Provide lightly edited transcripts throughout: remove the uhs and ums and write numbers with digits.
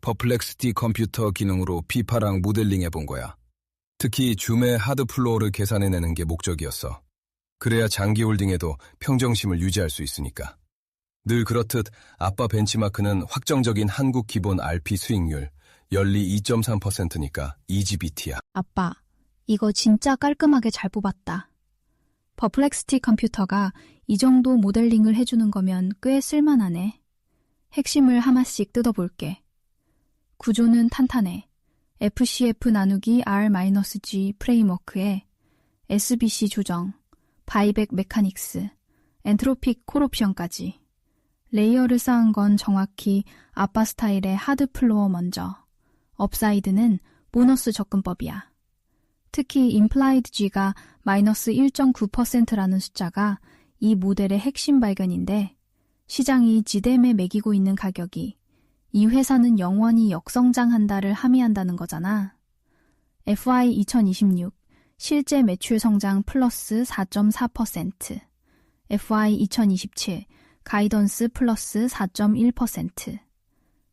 퍼플렉시티 컴퓨터 기능으로 피파랑 모델링 해본 거야. 특히 줌의 하드 플로어를 계산해내는 게 목적이었어. 그래야 장기 홀딩에도 평정심을 유지할 수 있으니까. 늘 그렇듯 아빠 벤치마크는 확정적인 한국 기본 RP 수익률 연리 2.3%니까 이지비티야. 아빠, 이거 진짜 깔끔하게 잘 뽑았다. 퍼플렉시티 컴퓨터가 이 정도 모델링을 해주는 거면 꽤 쓸만하네. 핵심을 하나씩 뜯어볼게. 구조는 탄탄해. FCF 나누기 R-G 프레임워크에 SBC 조정, 바이백 메카닉스, 엔트로픽 콜옵션까지. 레이어를 쌓은 건 정확히 아빠 스타일의 하드 플로어 먼저. 업사이드는 보너스 접근법이야. 특히 임플라이드 G가 마이너스 1.9%라는 숫자가 이 모델의 핵심 발견인데 시장이 지뎀에 매기고 있는 가격이 이 회사는 영원히 역성장한다를 함의한다는 거잖아. FY 2026 실제 매출 성장 플러스 4.4%, FY 2027 가이던스 플러스 4.1%,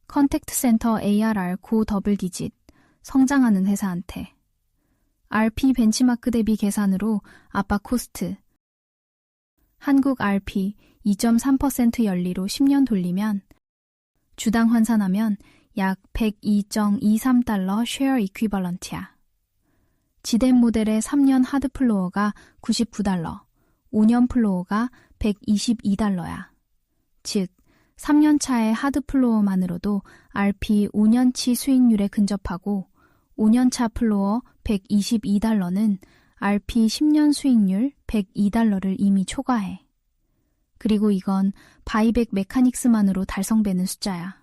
컨택트 센터 ARR 고 더블 디짓, 성장하는 회사한테. RP 벤치마크 대비 계산으로 아빠 코스트, 한국 RP 2.3% 연리로 10년 돌리면 주당 환산하면 약 102.23달러 쉐어 이퀴벌런트야. 지뎀 모델의 3년 하드 플로어가 99달러, 5년 플로어가 122달러야. 즉, 3년 차의 하드 플로어만으로도 RP 5년치 수익률에 근접하고 5년 차 플로어 122달러는 RP 10년 수익률 102달러를 이미 초과해. 그리고 이건 바이백 메카닉스만으로 달성되는 숫자야.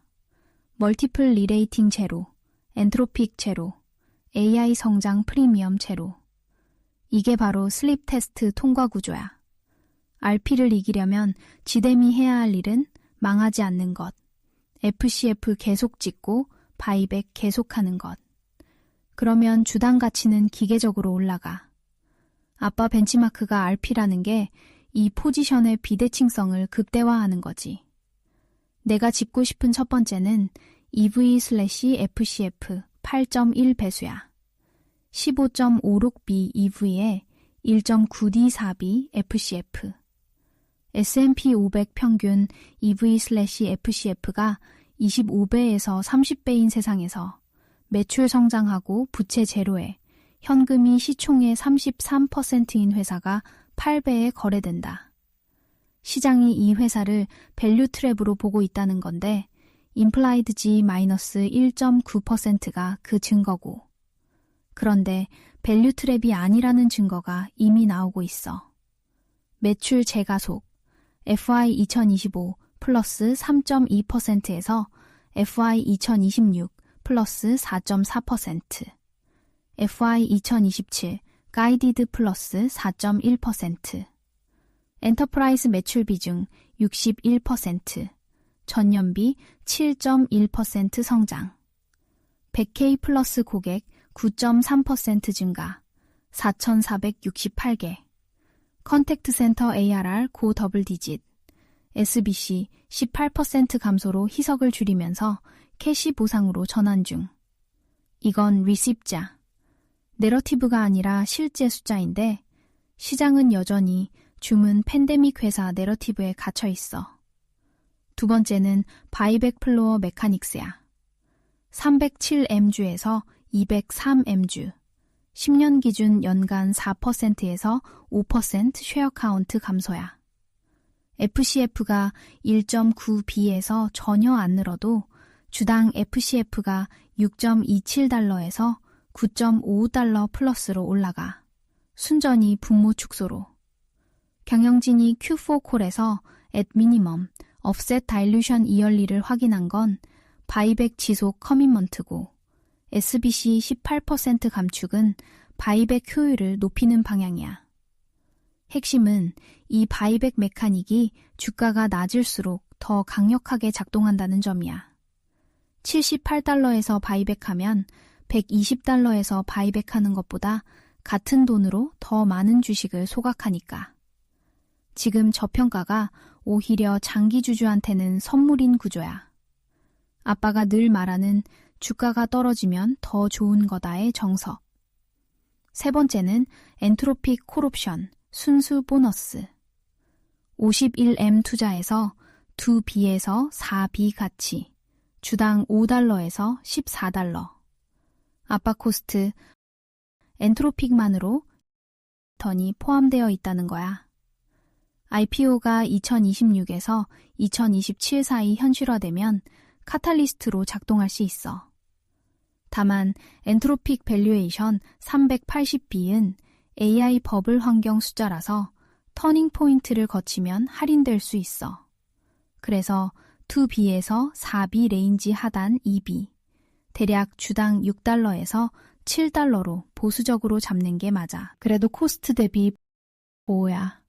멀티플 리레이팅 제로, 엔트로픽 제로, AI 성장 프리미엄 제로. 이게 바로 슬립 테스트 통과 구조야. RP를 이기려면 지뎀이 해야 할 일은 망하지 않는 것, FCF 계속 찍고 바이백 계속하는 것. 그러면 주당 가치는 기계적으로 올라가. 아빠 벤치마크가 RP라는 게 이 포지션의 비대칭성을 극대화하는 거지. 내가 짚고 싶은 첫 번째는 EV/FCF 8.1 배수야. 15.56B EV에 1.9D4B FCF. S&P 500 평균 EV/FCF가 25배에서 30배인 세상에서 매출 성장하고 부채 제로에 현금이 시총의 33%인 회사가 8배에 거래된다. 시장이 이 회사를 밸류 트랩으로 보고 있다는 건데 임플라이드 G-1.9%가 그 증거고. 그런데 밸류 트랩이 아니라는 증거가 이미 나오고 있어. 매출 재가속, FY 2025 플러스 3.2%에서 FY 2026 플러스 4.4%, FY 2027 가이디드 플러스 4.1%, 엔터프라이즈 매출 비중 61%, 전년비 7.1% 성장, 100K 플러스 고객 9.3% 증가, 4,468개, 컨택트 센터 ARR 고 더블 디짓, SBC 18% 감소로 희석을 줄이면서 캐시 보상으로 전환 중. 이건 리시프자. 내러티브가 아니라 실제 숫자인데 시장은 여전히 줌은 팬데믹 회사 내러티브에 갇혀 있어. 두 번째는 바이백 플로어 메카닉스야. 307M주에서 203M주. 10년 기준 연간 4%에서 5% 쉐어 카운트 감소야. FCF가 1.9B에서 전혀 안 늘어도 주당 FCF가 6.27달러에서 9.55달러 플러스로 올라가. 순전히 분모 축소로. 경영진이 Q4 콜에서 at minimum offset dilution 이열리를 확인한 건 바이백 지속 커밋먼트고 SBC 18% 감축은 바이백 효율을 높이는 방향이야. 핵심은 이 바이백 메카닉이 주가가 낮을수록 더 강력하게 작동한다는 점이야. 78달러에서 바이백하면 120달러에서 바이백하는 것보다 같은 돈으로 더 많은 주식을 소각하니까. 지금 저평가가 오히려 장기주주한테는 선물인 구조야. 아빠가 늘 말하는 주가가 떨어지면 더 좋은 거다의 정석. 세 번째는 엔트로픽 콜옵션, 순수 보너스. 51M 투자에서 2B에서 4B 가치, 주당 $5에서 $14. 아빠 코스트, 엔트로픽만으로 턴이 포함되어 있다는 거야. IPO가 2026에서 2027 사이 현실화되면 카탈리스트로 작동할 수 있어. 다만 엔트로픽 밸류에이션 380B은 AI 버블 환경 숫자라서 터닝 포인트를 거치면 할인될 수 있어. 그래서 2B에서 4B 레인지 하단 2B, 대략 주당 $6에서 $7로 보수적으로 잡는 게 맞아. 그래도 코스트 대비 보호야.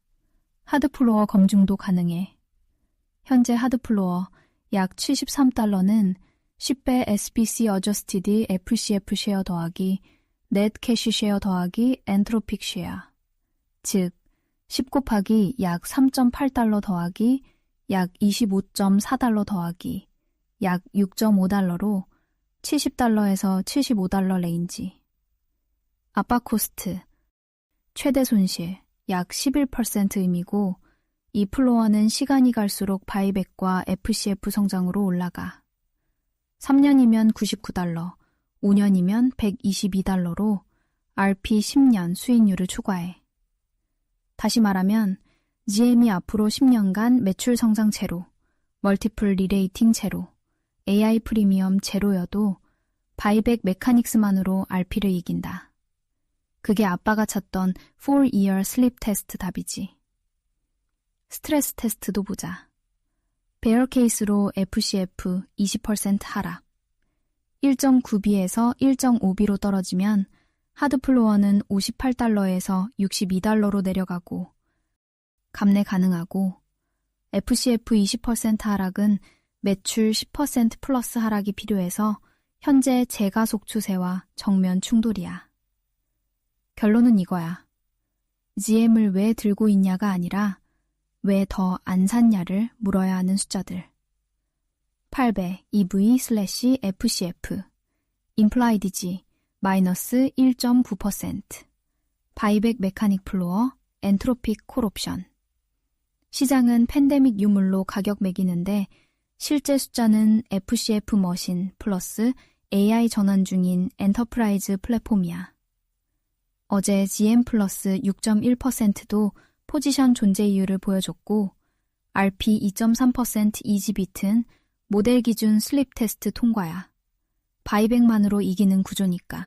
하드플로어 검증도 가능해. 현재 하드플로어 약 $73는 10배 SBC 어저스티드 FCF 쉐어 더하기 넷 캐시 쉐어 더하기 엔트로픽 쉐어, 즉 10 곱하기 약 $3.8 더하기 약 $25.4 더하기 약 $6.5로 $70에서 $75 레인지. 아빠 코스트, 최대 손실 약 11%임이고 이 플로어는 시간이 갈수록 바이백과 FCF 성장으로 올라가. 3년이면 $99, 5년이면 $122로 RP 10년 수익률을 추가해. 다시 말하면 GM이 앞으로 10년간 매출 성장 제로, 멀티플 리레이팅 제로, AI 프리미엄 제로여도 바이백 메카닉스만으로 RP를 이긴다. 그게 아빠가 찾던 4-year 슬립 테스트 답이지. 스트레스 테스트도 보자. 베어 케이스로 FCF 20% 하락, 1.9B에서 1.5B로 떨어지면 하드플로어는 $58에서 $62로 내려가고 감내 가능하고, FCF 20% 하락은 매출 10% 플러스 하락이 필요해서 현재 재가속 추세와 정면 충돌이야. 결론은 이거야. GM을 왜 들고 있냐가 아니라 왜 더 안 샀냐를 물어야 하는 숫자들. 8배 EV/FCF, 임플라이드 G 마이너스 1.9%, 바이백 메카닉 플로어, 엔트로픽 콜옵션. 시장은 팬데믹 유물로 가격 매기는데 실제 숫자는 FCF 머신 플러스 AI 전환 중인 엔터프라이즈 플랫폼이야. 어제 GM 플러스 6.1%도 포지션 존재 이유를 보여줬고 RP 2.3% 이지비트는 모델 기준 슬립 테스트 통과야. 바이백만으로 이기는 구조니까.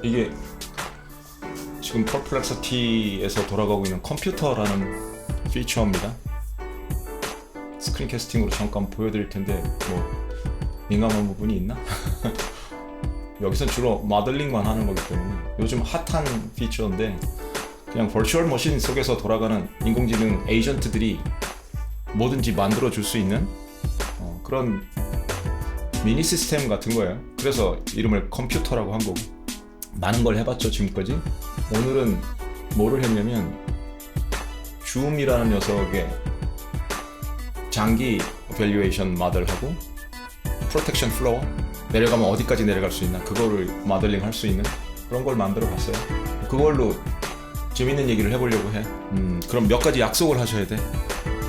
이게 지금 퍼플렉서티에서 돌아가고 있는 컴퓨터라는 피처입니다. 스크린 캐스팅으로 잠깐 보여드릴 텐데 뭐 민감한 부분이 있나? 여기선 주로 모델링만 하는 거기 때문에 요즘 핫한 피처인데 그냥 버추얼 머신 속에서 돌아가는 인공지능 에이전트들이 뭐든지 만들어 줄 수 있는 그런 미니 시스템 같은 거예요. 그래서 이름을 컴퓨터라고 한 거고 많은 걸 해봤죠 지금까지. 오늘은 뭐를 했냐면 줌이라는 녀석의 장기 밸류에이션 모델하고 프로텍션 플로어, 내려가면 어디까지 내려갈 수 있나 그거를 모델링 할 수 있는 그런 걸 만들어 봤어요. 그걸로 재밌는 얘기를 해보려고 해. 그럼 몇 가지 약속을 하셔야 돼.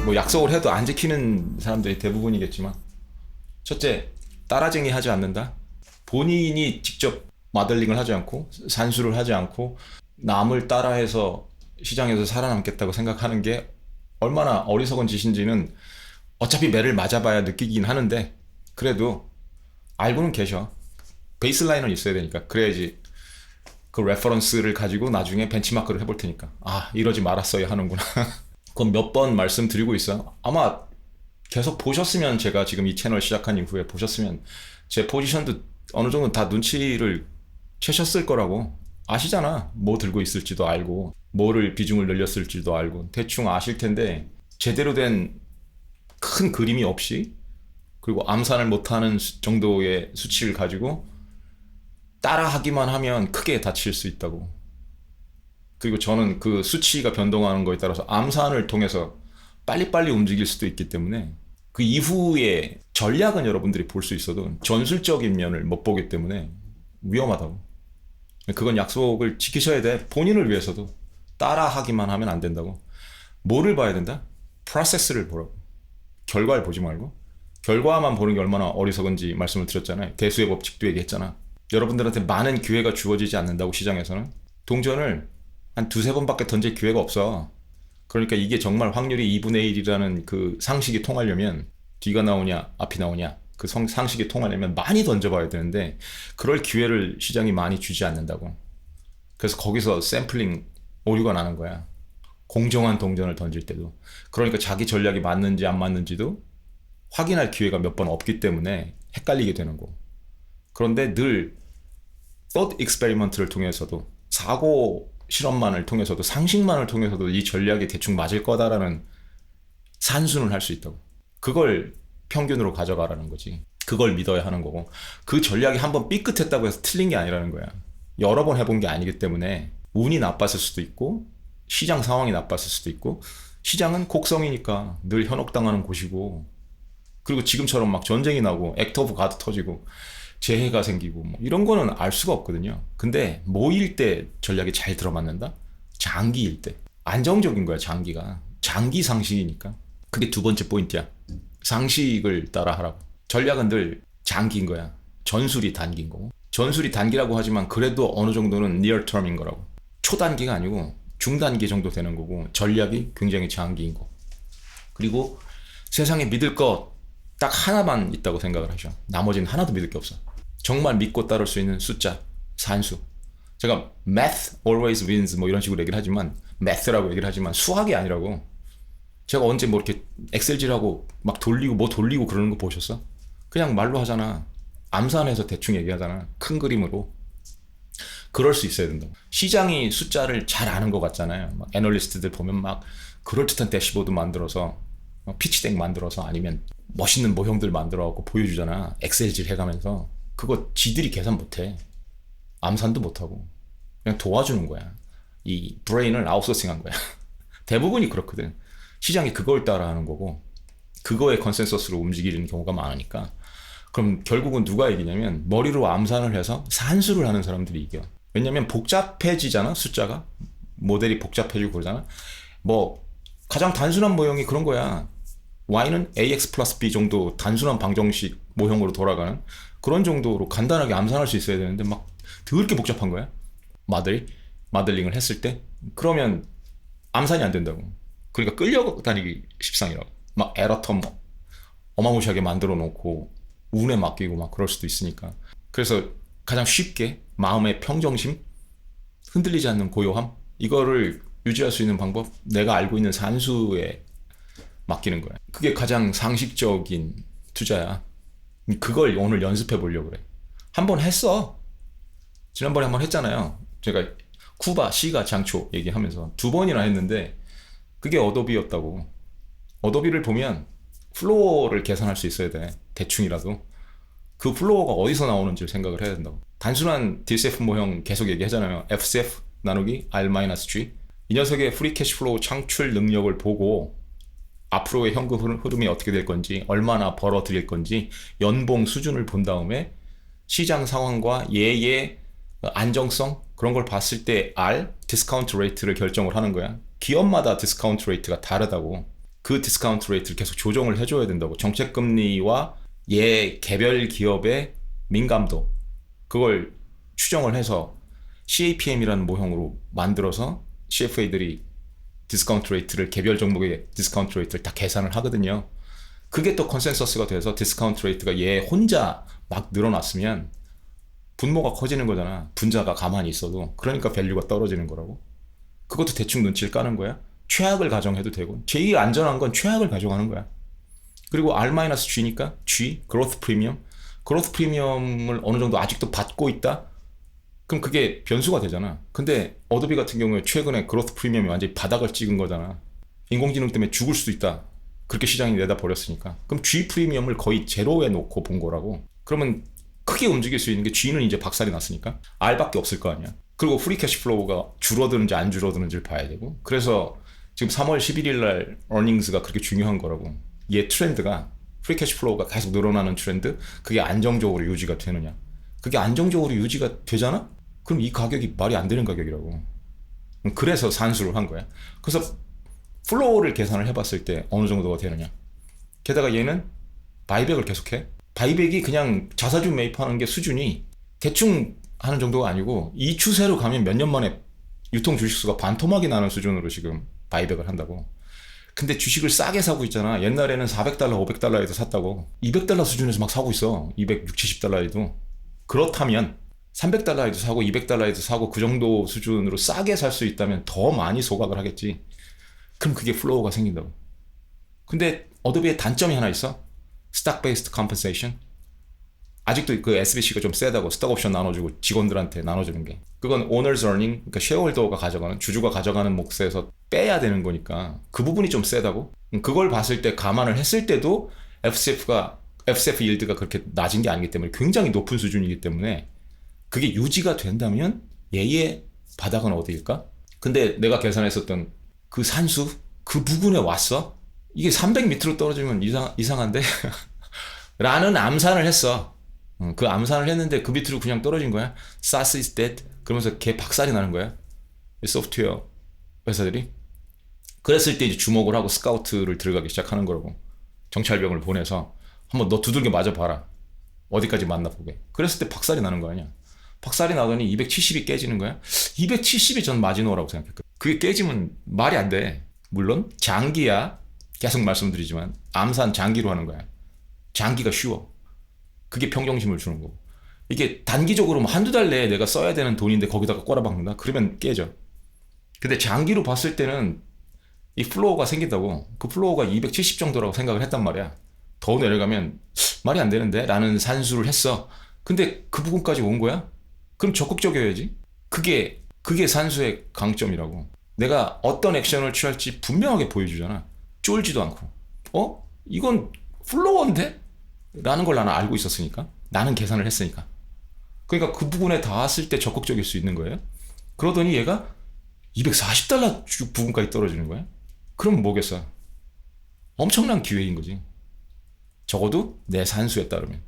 뭐 약속을 해도 안 지키는 사람들이 대부분이겠지만, 첫째, 따라쟁이 하지 않는다. 본인이 직접 모델링을 하지 않고 산수를 하지 않고 남을 따라해서 시장에서 살아남겠다고 생각하는 게 얼마나 어리석은 짓인지는 어차피 매를 맞아봐야 느끼긴 하는데, 그래도 알고는 계셔. 베이스라인은 있어야 되니까. 그래야지 그 레퍼런스를 가지고 나중에 벤치마크를 해볼 테니까 이러지 말았어야 하는구나. 그건 몇 번 말씀드리고 있어요. 아마 계속 보셨으면, 제가 지금 이 채널 시작한 이후에 보셨으면 제 포지션도 어느 정도 다 눈치를 채셨을 거라고. 아시잖아. 뭐 들고 있을지도 알고 뭐를 비중을 늘렸을지도 알고 대충 아실 텐데, 제대로 된 큰 그림이 없이, 그리고 암산을 못하는 정도의 수치를 가지고 따라하기만 하면 크게 다칠 수 있다고. 그리고 저는 그 수치가 변동하는 거에 따라서 암산을 통해서 빨리빨리 움직일 수도 있기 때문에 그 이후에 전략은 여러분들이 볼 수 있어도 전술적인 면을 못 보기 때문에 위험하다고. 그건 약속을 지키셔야 돼. 본인을 위해서도. 따라하기만 하면 안 된다고. 뭐를 봐야 된다? 프로세스를 보라고. 결과를 보지 말고. 결과만 보는 게 얼마나 어리석은지 말씀을 드렸잖아요. 대수의 법칙도 얘기했잖아. 여러분들한테 많은 기회가 주어지지 않는다고 시장에서는. 동전을 한 두세 번밖에 던질 기회가 없어. 그러니까 이게 정말 확률이 2분의 1이라는 그 상식이 통하려면 뒤가 나오냐 앞이 나오냐 그 상식이 통하려면 많이 던져봐야 되는데 그럴 기회를 시장이 많이 주지 않는다고. 그래서 거기서 샘플링 오류가 나는 거야. 공정한 동전을 던질 때도. 그러니까 자기 전략이 맞는지 안 맞는지도 확인할 기회가 몇 번 없기 때문에 헷갈리게 되는 거고. 그런데 늘 thought experiment를 통해서도 사고 실험만을 통해서도 상식만을 통해서도 이 전략이 대충 맞을 거다라는 산수는 할 수 있다고. 그걸 평균으로 가져가라는 거지. 그걸 믿어야 하는 거고. 그 전략이 한번 삐끗했다고 해서 틀린 게 아니라는 거야. 여러 번 해본 게 아니기 때문에 운이 나빴을 수도 있고 시장 상황이 나빴을 수도 있고 시장은 곡성이니까 늘 현혹당하는 곳이고 그리고 지금처럼 막 전쟁이 나고 액트 오브 가드 터지고 재해가 생기고 뭐 이런 거는 알 수가 없거든요. 근데 뭐일 때 전략이 잘 들어맞는다? 장기일 때. 안정적인 거야, 장기가. 장기 상식이니까. 그게 두 번째 포인트야. 상식을 따라 하라고. 전략은 늘 장기인 거야. 전술이 단기인 거고. 전술이 단기라고 하지만 그래도 어느 정도는 near term인 거라고. 초단기가 아니고 중단기 정도 되는 거고 전략이 굉장히 장기인 거. 그리고 세상에 믿을 것 딱 하나만 있다고 생각을 하셔. 나머지는 하나도 믿을 게 없어. 정말 믿고 따를 수 있는 숫자, 산수. 제가 math always wins 뭐 이런 식으로 얘기를 하지만 math라고 얘기를 하지만 수학이 아니라고. 제가 언제 뭐 이렇게 엑셀질하고 막 돌리고 뭐 돌리고 그러는 거 보셨어? 그냥 말로 하잖아. 암산해서 대충 얘기하잖아. 큰 그림으로. 그럴 수 있어야 된다고. 시장이 숫자를 잘 아는 것 같잖아요. 막 애널리스트들 보면 막 그럴듯한 대시보드 만들어서 피치덱 만들어서 아니면 멋있는 모형들 만들어갖고 보여주잖아. 엑셀질 해가면서. 그거 지들이 계산 못해. 암산도 못하고. 그냥 도와주는 거야. 이 브레인을 아웃소싱한 거야. 대부분이 그렇거든. 시장이 그걸 따라하는 거고 그거에 컨센서스로 움직이는 경우가 많으니까. 그럼 결국은 누가 이기냐면 머리로 암산을 해서 산수를 하는 사람들이 이겨. 왜냐면 복잡해지잖아. 숫자가. 모델이 복잡해지고 그러잖아. 뭐 가장 단순한 모형이 그런 거야. y는 ax 플러스 b 정도 단순한 방정식 모형으로 돌아가는 그런 정도로 간단하게 암산할 수 있어야 되는데 막 더럽게 복잡한 거야. 마들링을 했을 때 그러면 암산이 안 된다고. 그러니까 끌려다니기 십상이라고. 막 에러텀 어마무시하게 만들어 놓고 운에 맡기고 막 그럴 수도 있으니까. 그래서 가장 쉽게 마음의 평정심, 흔들리지 않는 고요함, 이거를 유지할 수 있는 방법, 내가 알고 있는 산수에 맡기는 거야. 그게 가장 상식적인 투자야. 그걸 오늘 연습해 보려고 그래. 한번 했어. 지난번에 한번 했잖아요. 제가 쿠바, 시가, 장초 얘기하면서 2번이나 했는데 그게 어도비였다고. 어도비를 보면 플로어를 계산할 수 있어야 돼. 대충이라도. 그 플로어가 어디서 나오는지를 생각을 해야 된다고. 단순한 DCF 모형 계속 얘기하잖아요. FCF 나누기 R-G. 이 녀석의 프리 캐시플로우 창출 능력을 보고 앞으로의 현금 흐름이 어떻게 될 건지, 얼마나 벌어들일 건지 연봉 수준을 본 다음에 시장 상황과 얘의 안정성 그런 걸 봤을 때 R, 디스카운트 레이트를 결정을 하는 거야. 기업마다 디스카운트 레이트가 다르다고. 그 디스카운트 레이트를 계속 조정을 해줘야 된다고. 정책금리와 얘 개별 기업의 민감도 그걸 추정을 해서 CAPM이라는 모형으로 만들어서 CFA들이 디스카운트 레이트를 개별 종목의 디스카운트 레이트를 다 계산을 하거든요. 그게 또 컨센서스가 돼서 디스카운트 레이트가 얘 혼자 막 늘어났으면 분모가 커지는 거잖아. 분자가 가만히 있어도. 그러니까 밸류가 떨어지는 거라고. 그것도 대충 눈치를 까는 거야. 최악을 가정해도 되고 제일 안전한 건 최악을 가정하는 거야. 그리고 R-G니까 G, growth premium. growth premium을 어느 정도 아직도 받고 있다? 그럼 그게 변수가 되잖아. 근데 어도비 같은 경우에 최근에 growth premium이 완전히 바닥을 찍은 거잖아. 인공지능 때문에 죽을 수도 있다. 그렇게 시장이 내다버렸으니까. 그럼 G 프리미엄을 거의 제로에 놓고 본 거라고. 그러면 크게 움직일 수 있는 게 G는 이제 박살이 났으니까 R밖에 없을 거 아니야. 그리고 프리 캐시 플로우가 줄어드는지 안 줄어드는지를 봐야 되고. 그래서 지금 3월 11일 날 earnings가 그렇게 중요한 거라고. 얘 트렌드가 프리캐시 플로우가 계속 늘어나는 트렌드, 그게 안정적으로 유지가 되느냐. 그게 안정적으로 유지가 되잖아? 그럼 이 가격이 말이 안 되는 가격이라고. 그래서 산수를 한 거야. 그래서 플로우를 계산을 해봤을 때 어느 정도가 되느냐. 게다가 얘는 바이백을 계속해. 바이백이 그냥 자사주 매입하는 게 수준이 대충 하는 정도가 아니고 이 추세로 가면 몇 년 만에 유통 주식수가 반토막이 나는 수준으로 지금 바이백을 한다고. 근데 주식을 싸게 사고 있잖아. 옛날에는 400달러, 500달러에도 샀다고. 200달러 수준에서 막 사고 있어. 260, 70달러에도. 그렇다면 300달러에도 사고 200달러에도 사고 그 정도 수준으로 싸게 살 수 있다면 더 많이 소각을 하겠지. 그럼 그게 플로우가 생긴다고. 근데 어도비의 단점이 하나 있어. Stock Based Compensation. 아직도 그 SBC가 좀 세다고. 스톡 옵션 나눠주고 직원들한테 나눠주는 게. 그건 Owner's Earning, 그러니까 쉐어홀더가 가져가는, 주주가 가져가는 몫에서 빼야 되는 거니까 그 부분이 좀 세다고. 그걸 봤을 때 감안을 했을 때도 FCF yield가 그렇게 낮은 게 아니기 때문에 굉장히 높은 수준이기 때문에 그게 유지가 된다면 얘의 바닥은 어디일까? 근데 내가 계산했었던 그 산수, 그 부근에 왔어? 이게 300 밑으로 떨어지면 이상한데? 라는 암산을 했어. 그 암산을 했는데 그 밑으로 그냥 떨어진 거야. SaaS is dead. 그러면서 걔 박살이 나는 거야. 소프트웨어 회사들이. 그랬을 때 이제 주목을 하고 스카우트를 들어가기 시작하는 거라고. 정찰병을 보내서 한번 너 두들겨 맞아봐라. 어디까지 만나보게. 그랬을 때 박살이 나는 거 아니야. 박살이 나더니 270이 깨지는 거야. 270이 전 마지노라고 생각했거든. 그게 깨지면 말이 안 돼. 물론 장기야. 계속 말씀드리지만 암산 장기로 하는 거야. 장기가 쉬워. 그게 평정심을 주는 거고. 이게 단기적으로 뭐 한두 달 내에 내가 써야 되는 돈인데 거기다가 꼬라박는다? 그러면 깨져. 근데 장기로 봤을 때는 이 플로어가 생긴다고. 그 플로어가 270 정도라고 생각을 했단 말이야. 더 내려가면 말이 안 되는데? 라는 산수를 했어. 근데 그 부분까지 온 거야? 그럼 적극적이어야지. 그게 산수의 강점이라고. 내가 어떤 액션을 취할지 분명하게 보여주잖아. 쫄지도 않고. 이건 플로어인데? 라는 걸 나는 알고 있었으니까. 나는 계산을 했으니까. 그러니까 그 부분에 닿았을 때 적극적일 수 있는 거예요. 그러더니 얘가 240달러 부분까지 떨어지는 거야. 그럼 뭐겠어? 엄청난 기회인 거지. 적어도 내 산수에 따르면.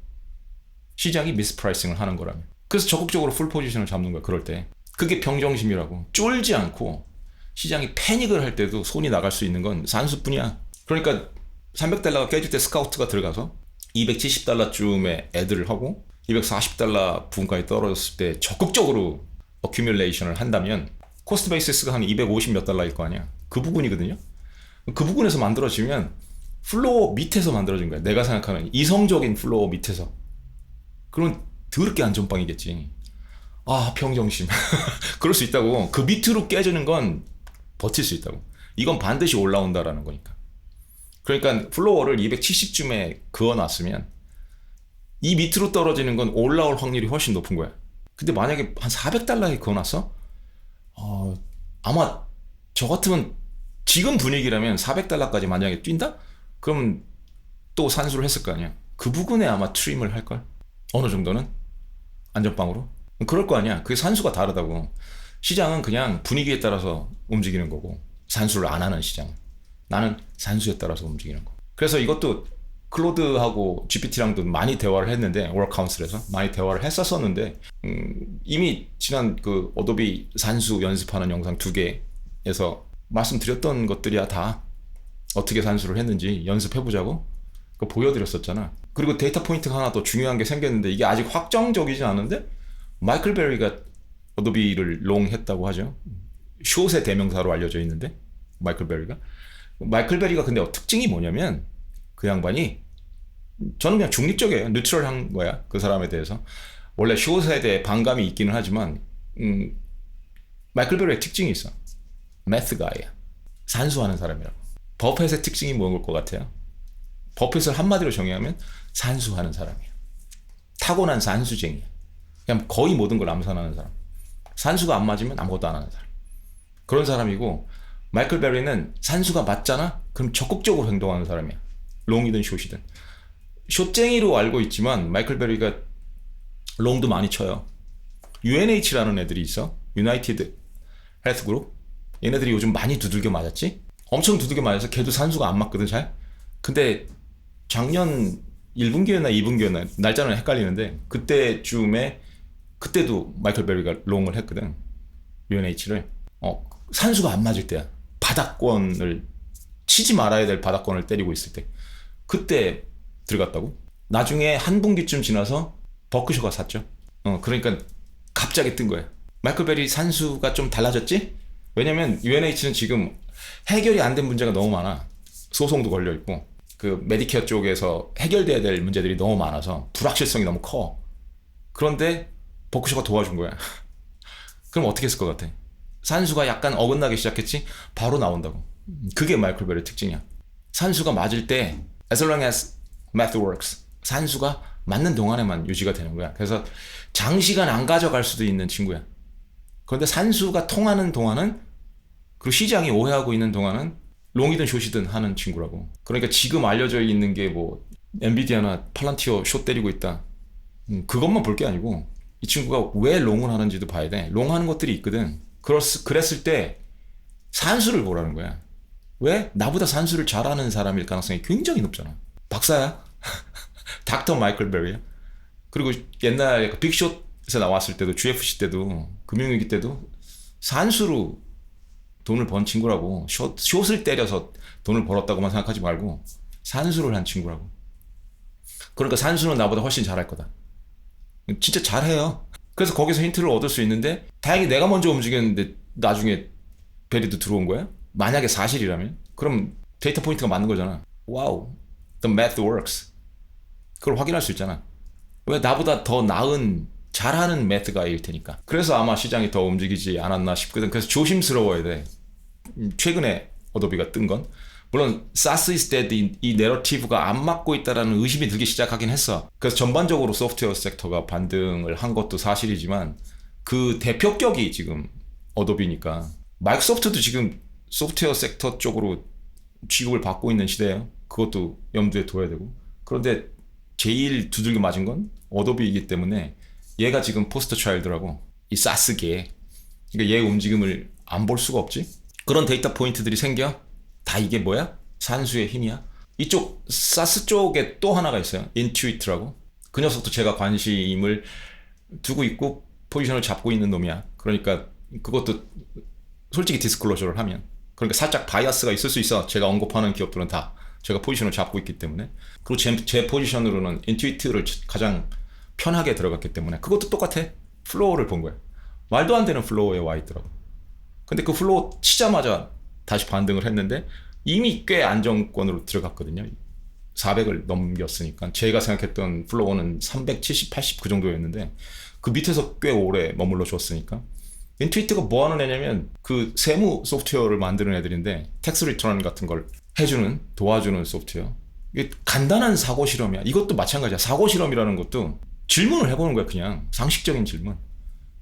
시장이 미스프라이싱을 하는 거라면. 그래서 적극적으로 풀 포지션을 잡는 거야. 그럴 때. 그게 평정심이라고. 쫄지 않고 시장이 패닉을 할 때도 손이 나갈 수 있는 건 산수뿐이야. 그러니까 300달러가 깨질 때 스카우트가 들어가서 270달러쯤에 애들을 하고 240달러 부분까지 떨어졌을 때 적극적으로 어큐뮬레이션을 한다면 코스트 베이시스가 한 250 몇 달러일 거 아니야. 그 부분이거든요. 그 부분에서 만들어지면 플로어 밑에서 만들어진 거야. 내가 생각하는 이성적인 플로어 밑에서. 그러면 더럽게 안전빵이겠지. 평정심. 그럴 수 있다고. 그 밑으로 깨지는 건 버틸 수 있다고. 이건 반드시 올라온다라는 거니까. 그러니까 플로어를 270쯤에 그어놨으면 이 밑으로 떨어지는 건 올라올 확률이 훨씬 높은 거야. 근데 만약에 한 400달러에 그어놨어? 아마 저 같으면 지금 분위기라면 400달러까지 만약에 뛴다? 그럼 또 산수를 했을 거 아니야. 그 부분에 아마 트림을 할걸? 어느 정도는? 안전빵으로? 그럴 거 아니야. 그게 산수가 다르다고. 시장은 그냥 분위기에 따라서 움직이는 거고 산수를 안 하는 시장. 나는 산수에 따라서 움직이는 거. 그래서 이것도 클로드하고 GPT랑도 많이 대화를 했는데 워크카운슬에서 많이 대화를 했었었는데 이미 지난 그 어도비 산수 연습하는 영상 2개에서 말씀드렸던 것들이야. 다 어떻게 산수를 했는지 연습해보자고 그거 보여드렸었잖아. 그리고 데이터 포인트가 하나 더 중요한 게 생겼는데 이게 아직 확정적이진 않은데 마이클 베리가 어도비를 롱했다고 하죠. 숏의 대명사로 알려져 있는데 마이클 베리가 근데 특징이 뭐냐면 그 양반이 저는 그냥 중립적이에요. 뉴트럴한 거야. 그 사람에 대해서. 원래 숏에 대해 반감이 있기는 하지만 마이클 베리의 특징이 있어. 매스 가이야. 산수하는 사람이라고. 버핏의 특징이 뭔 것 같아요? 버핏을 한마디로 정의하면 산수하는 사람이야. 타고난 산수쟁이야. 그냥 거의 모든 걸 암산하는 사람. 산수가 안 맞으면 아무것도 안 하는 사람. 그런 사람이고 마이클 베리는 산수가 맞잖아? 그럼 적극적으로 행동하는 사람이야. 롱이든 숏이든. 숏쟁이로 알고 있지만 마이클 베리가 롱도 많이 쳐요. UNH라는 애들이 있어. 유나이티드 헬스 그룹. 얘네들이 요즘 많이 두들겨 맞았지? 엄청 두들겨 맞아서 걔도 산수가 안 맞거든 잘. 근데 작년 1분기였나 2분기였나 날짜는 헷갈리는데 그때쯤에 그때도 마이클 베리가 롱을 했거든. UNH를. 산수가 안 맞을 때야. 바닥권을 치지 말아야 될 바닥권을 때리고 있을 때. 그때 들어갔다고. 나중에 한 분기쯤 지나서 버크셔가 샀죠. 그러니까 갑자기 뜬 거야. 마이클 베리 산수가 좀 달라졌지? 왜냐면 UNH는 지금 해결이 안 된 문제가 너무 많아. 소송도 걸려 있고 그 메디케어 쪽에서 해결돼야 될 문제들이 너무 많아서 불확실성이 너무 커. 그런데 버크셔가 도와준 거야. 그럼 어떻게 했을 것 같아? 산수가 약간 어긋나기 시작했지? 바로 나온다고. 그게 마이클 베리의 특징이야. 산수가 맞을 때 as long as math works. 산수가 맞는 동안에만 유지가 되는 거야. 그래서 장시간 안 가져갈 수도 있는 친구야. 그런데 산수가 통하는 동안은 그리고 시장이 오해하고 있는 동안은 롱이든 숏이든 하는 친구라고. 그러니까 지금 알려져 있는 게 뭐 엔비디아나 팔란티어 숏 때리고 있다. 그것만 볼 게 아니고 이 친구가 왜 롱을 하는지도 봐야 돼. 롱 하는 것들이 있거든. 그랬을 때 산수를 보라는 거야. 왜? 나보다 산수를 잘하는 사람일 가능성이 굉장히 높잖아. 박사야. 닥터 마이클 베리야. 그리고 옛날에 빅숏에서 나왔을 때도 GFC 때도 금융위기 때도 산수로 돈을 번 친구라고. 숏을 때려서 돈을 벌었다고만 생각하지 말고 산수를 한 친구라고. 그러니까 산수는 나보다 훨씬 잘할 거다. 진짜 잘해요. 그래서 거기서 힌트를 얻을 수 있는데 다행히 내가 먼저 움직였는데 나중에 베리도 들어온 거야? 만약에 사실이라면 그럼 데이터 포인트가 맞는 거잖아. 와우, the math works. 그걸 확인할 수 있잖아. 왜? 나보다 더 나은 잘하는 매트가일 테니까. 그래서 아마 시장이 더 움직이지 않았나 싶거든. 그래서 조심스러워야 돼. 최근에 어도비가 뜬 건 물론 SaaS is dead 이 내러티브가 안 맞고 있다라는 의심이 들기 시작하긴 했어. 그래서 전반적으로 소프트웨어 섹터가 반등을 한 것도 사실이지만 그 대표격이 지금 어도비니까. 마이크로소프트도 지금 소프트웨어 섹터 쪽으로 취급을 받고 있는 시대예요. 그것도 염두에 둬야 되고. 그런데 제일 두들겨 맞은 건 어도비이기 때문에 얘가 지금 포스터 차일드라고. 이 사스계. 그러니까 얘 움직임을 안 볼 수가 없지. 그런 데이터 포인트들이 생겨. 다 이게 뭐야? 산수의 힘이야. 이쪽 사스 쪽에 또 하나가 있어요. 인투이트라고. 그 녀석도 제가 관심을 두고 있고 포지션을 잡고 있는 놈이야. 그러니까 그것도 솔직히 디스클로저를 하면 그러니까 살짝 바이어스가 있을 수 있어. 제가 언급하는 기업들은 다 제가 포지션을 잡고 있기 때문에. 그리고 제 포지션으로는 인투이트를 가장 편하게 들어갔기 때문에 그것도 똑같아. 플로어를 본 거야. 말도 안 되는 플로어에 와 있더라고. 근데 그 플로어 치자마자 다시 반등을 했는데 이미 꽤 안정권으로 들어갔거든요. 400을 넘겼으니까. 제가 생각했던 플로어는 370, 80 그 정도였는데 그 밑에서 꽤 오래 머물러 줬으니까. 인투이트가 뭐 하는 애냐면 그 세무 소프트웨어를 만드는 애들인데 텍스 리턴 같은 걸 해주는 도와주는 소프트웨어. 이게 간단한 사고 실험이야. 이것도 마찬가지야. 사고 실험이라는 것도 질문을 해보는 거야. 그냥 상식적인 질문.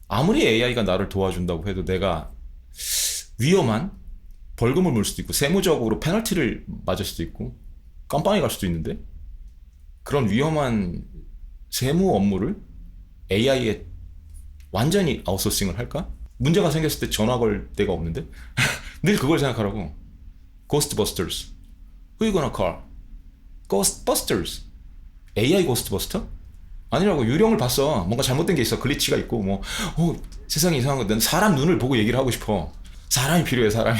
아무리 AI가 나를 도와준다고 해도 내가 위험한 벌금을 물 수도 있고 세무적으로 페널티를 맞을 수도 있고 깜빵에 갈 수도 있는데 그런 위험한 세무 업무를 AI에 완전히 아웃소싱을 할까? 문제가 생겼을 때 전화 걸 데가 없는데 늘 그걸 생각하라고. Ghostbusters. Who you gonna call? Ghostbusters. AI 고스트버스터? 아니라고. 유령을 봤어. 뭔가 잘못된 게 있어. 글리치가 있고 뭐 세상이 이상한 거. 난 사람 눈을 보고 얘기를 하고 싶어. 사람이 필요해. 사람이.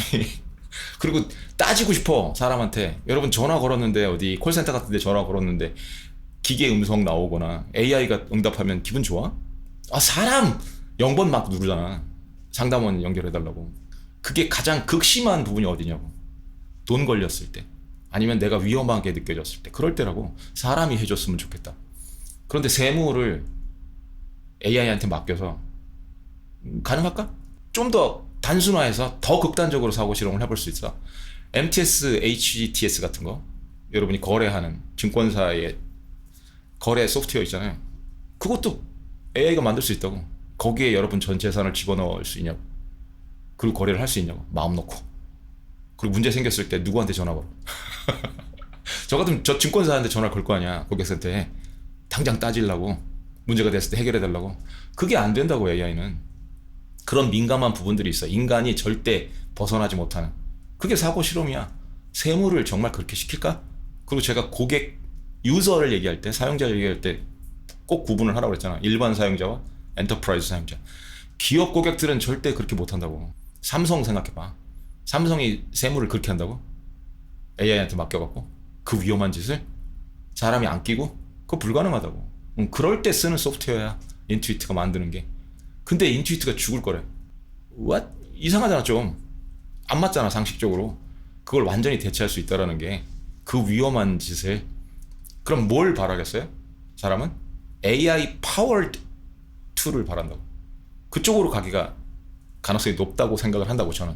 그리고 따지고 싶어. 사람한테. 여러분 전화 걸었는데 어디 콜센터 같은 데 전화 걸었는데 기계 음성 나오거나 AI가 응답하면 기분 좋아? 사람 0번 막 누르잖아. 상담원 연결해달라고. 그게 가장 극심한 부분이 어디냐고. 돈 걸렸을 때 아니면 내가 위험하게 느껴졌을 때 그럴 때라고. 사람이 해줬으면 좋겠다. 그런데 세무를 AI한테 맡겨서 가능할까? 좀 더 단순화해서 더 극단적으로 사고 실험을 해볼 수 있어. MTS, HTS 같은 거 여러분이 거래하는 증권사의 거래 소프트웨어 있잖아요. 그것도 AI가 만들 수 있다고. 거기에 여러분 전 재산을 집어넣을 수 있냐고. 그리고 거래를 할 수 있냐고. 마음 놓고. 그리고 문제 생겼을 때 누구한테 전화 걸어. 저 같으면 저 증권사한테 전화를 걸 거 아니야. 고객센터에 당장 따지려고. 문제가 됐을 때 해결해달라고. 그게 안 된다고. AI는 그런 민감한 부분들이 있어. 인간이 절대 벗어나지 못하는. 그게 사고 실험이야. 세무를 정말 그렇게 시킬까? 그리고 제가 고객 유저를 얘기할 때, 사용자를 얘기할 때 꼭 구분을 하라고 그랬잖아. 일반 사용자와 엔터프라이즈 사용자. 기업 고객들은 절대 그렇게 못한다고. 삼성 생각해봐. 삼성이 세무를 그렇게 한다고? AI한테 맡겨갖고 그 위험한 짓을 사람이 안 끼고? 그거 불가능하다고. 그럴 때 쓰는 소프트웨어야 인투이트가 만드는 게. 근데 인투이트가 죽을 거래. What? 이상하잖아. 좀 안 맞잖아 상식적으로. 그걸 완전히 대체할 수 있다라는 게 그 위험한 짓을. 그럼 뭘 바라겠어요? 사람은 AI powered 툴을 바란다고. 그쪽으로 가기가 가능성이 높다고 생각을 한다고. 저는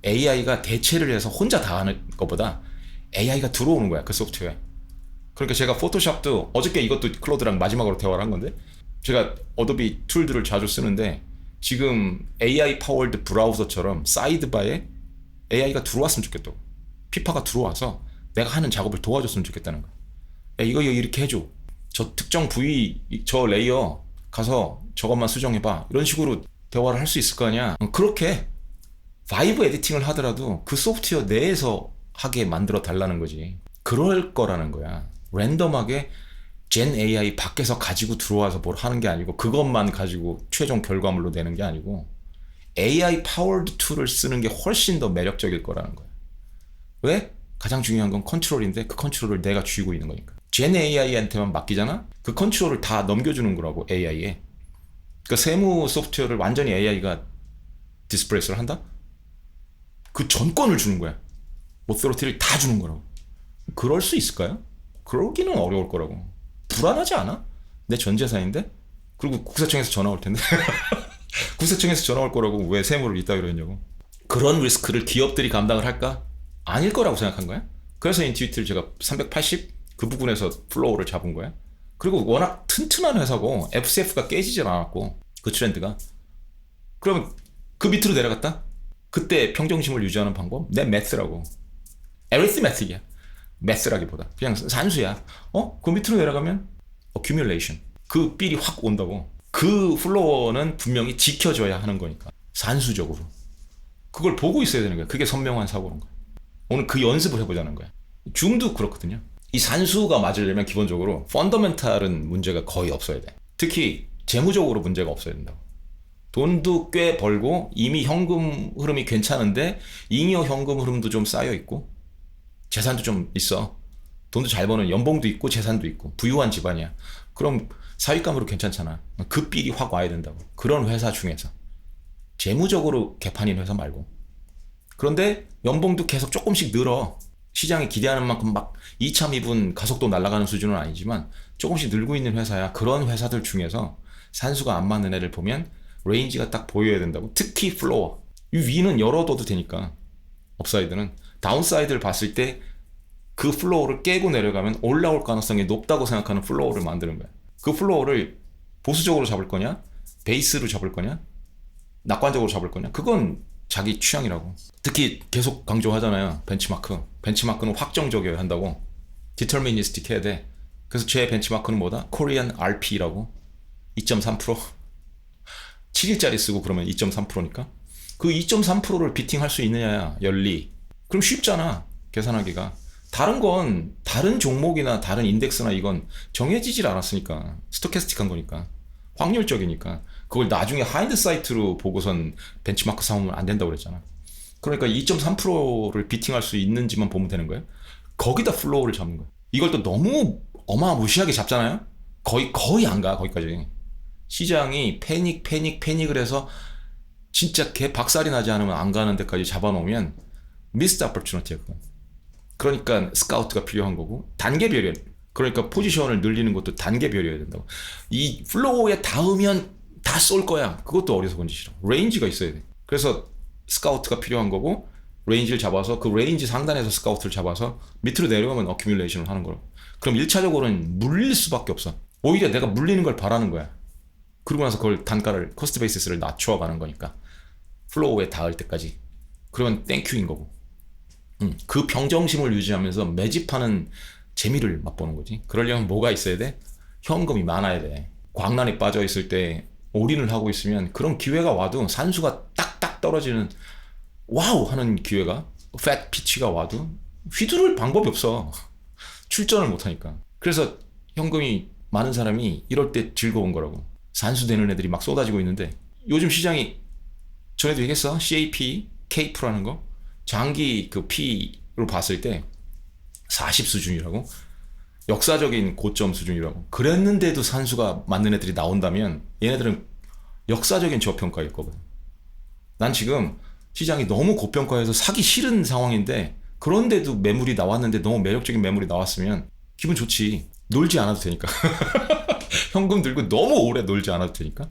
AI가 대체를 해서 혼자 다 하는 것보다 AI가 들어오는 거야 그 소프트웨어에. 그러니까 제가 포토샵도 어저께 이것도 클로드랑 마지막으로 대화를 한 건데, 제가 어도비 툴들을 자주 쓰는데 지금 AI 파워드 브라우저처럼 사이드바에 AI가 들어왔으면 좋겠다고. 피파가 들어와서 내가 하는 작업을 도와줬으면 좋겠다는 거야. 야, 이거 이렇게 해줘. 저 특정 부위, 저 레이어 가서 저것만 수정해봐. 이런 식으로 대화를 할 수 있을 거 아니야. 그렇게 바이브 에디팅을 하더라도 그 소프트웨어 내에서 하게 만들어 달라는 거지. 그럴 거라는 거야. 랜덤하게 젠 AI 밖에서 가지고 들어와서 뭘 하는 게 아니고, 그것만 가지고 최종 결과물로 내는 게 아니고 AI 파워드 툴을 쓰는 게 훨씬 더 매력적일 거라는 거야. 왜? 가장 중요한 건 컨트롤인데 그 컨트롤을 내가 쥐고 있는 거니까. 젠 AI한테만 맡기잖아? 그 컨트롤을 다 넘겨주는 거라고, AI에. 그 세무 소프트웨어를 완전히 AI가 디스플레이스를 한다? 그 전권을 주는 거야. 오토리티를 다 주는 거라고. 그럴 수 있을까요? 그러기는 어려울 거라고. 불안하지 않아? 내 전 재산인데? 그리고 국세청에서 전화 올 텐데. 국세청에서 전화 올 거라고 왜 세무를 이따 그러냐고. 그런 리스크를 기업들이 감당을 할까? 아닐 거라고 생각한 거야. 그래서 인투이트를 제가 380 그 부분에서 플로우를 잡은 거야. 그리고 워낙 튼튼한 회사고 FCF가 깨지질 않았고 그 트렌드가. 그러면 그 밑으로 내려갔다? 그때 평정심을 유지하는 방법? 내 매스라고. 에리스매틱이야. 매스라기보다 그냥 산수야. 그 밑으로 내려가면 accumulation. 그 삘이 확 온다고. 그 플로어는 분명히 지켜줘야 하는 거니까. 산수적으로. 그걸 보고 있어야 되는 거야. 그게 선명한 사고인 거야. 오늘 그 연습을 해보자는 거야. 줌도 그렇거든요. 이 산수가 맞으려면 기본적으로 펀더멘탈은 문제가 거의 없어야 돼. 특히 재무적으로 문제가 없어야 된다고. 돈도 꽤 벌고 이미 현금 흐름이 괜찮은데 잉여 현금 흐름도 좀 쌓여 있고 재산도 좀 있어. 돈도 잘 버는 연봉도 있고 재산도 있고 부유한 집안이야. 그럼 사윗감으로 괜찮잖아. 그 삘이 확 와야 된다고. 그런 회사 중에서. 재무적으로 개판인 회사 말고. 그런데 연봉도 계속 조금씩 늘어. 시장이 기대하는 만큼 막 2차 미분 가속도 날아가는 수준은 아니지만 조금씩 늘고 있는 회사야. 그런 회사들 중에서 산수가 안 맞는 애를 보면 레인지가 딱 보여야 된다고. 특히 플로어. 이 위는 열어둬도 되니까. 업사이드는. 다운사이드를 봤을 때 그 플로어를 깨고 내려가면 올라올 가능성이 높다고 생각하는 플로어를 만드는 거야. 그 플로어를 보수적으로 잡을 거냐? 베이스로 잡을 거냐? 낙관적으로 잡을 거냐? 그건 자기 취향이라고. 특히 계속 강조하잖아요. 벤치마크. 벤치마크는 확정적이어야 한다고. 디터미니스틱 해야 돼. 그래서 제 벤치마크는 뭐다? 코리안 RP라고. 2.3%. 7일짜리 쓰고 그러면 2.3%니까. 그 2.3%를 비팅할 수 있느냐야. 열리. 그럼 쉽잖아. 계산하기가. 다른 건 다른 종목이나 다른 인덱스나 이건 정해지질 않았으니까. 스토캐스틱한 거니까. 확률적이니까. 그걸 나중에 하인드 사이트로 보고선 벤치마크 삼으면 안 된다고 그랬잖아. 그러니까 2.3%를 비팅할 수 있는지만 보면 되는 거예요. 거기다 플로우를 잡는 거예요. 이걸 또 너무 어마무시하게 잡잖아요. 거의 안 가. 거기까지. 시장이 패닉을 해서 진짜 개 박살이 나지 않으면 안 가는 데까지 잡아놓으면 미스드 오퍼튜니티야. 그건. 그러니까 스카우트가 필요한 거고 단계별이야. 그러니까 포지션을 늘리는 것도 단계별이어야 된다고. 이 플로우에 닿으면 다 쏠 거야. 그것도 어리석은 짓이라. 레인지가 있어야 돼. 그래서 스카우트가 필요한 거고 레인지를 잡아서 그 레인지 상단에서 스카우트를 잡아서 밑으로 내려가면 어큐뮬레이션을 하는 거라고. 그럼 1차적으로는 물릴 수밖에 없어. 오히려 내가 물리는 걸 바라는 거야. 그러고 나서 그걸 단가를 코스트 베이시스를 낮춰가는 거니까 플로우에 닿을 때까지. 그러면 땡큐인 거고. 그 평정심을 유지하면서 매집하는 재미를 맛보는 거지. 그러려면 뭐가 있어야 돼? 현금이 많아야 돼. 광란에 빠져 있을 때 올인을 하고 있으면 그런 기회가 와도 산수가 딱딱 떨어지는 와우 하는 기회가 팻 피치가 와도 휘두를 방법이 없어. 출전을 못하니까. 그래서 현금이 많은 사람이 이럴 때 즐거운 거라고. 산수되는 애들이 막 쏟아지고 있는데 요즘 시장이 전에도 얘기했어. CAP, CAP라는 거. 장기 그 P로 봤을 때 40 수준이라고. 역사적인 고점 수준이라고. 그랬는데도 산수가 맞는 애들이 나온다면 얘네들은 역사적인 저평가일 거거든. 난 지금 시장이 너무 고평가해서 사기 싫은 상황인데 그런데도 매물이 나왔는데 너무 매력적인 매물이 나왔으면 기분 좋지. 놀지 않아도 되니까. 현금 들고 너무 오래 놀지 않아도 되니까.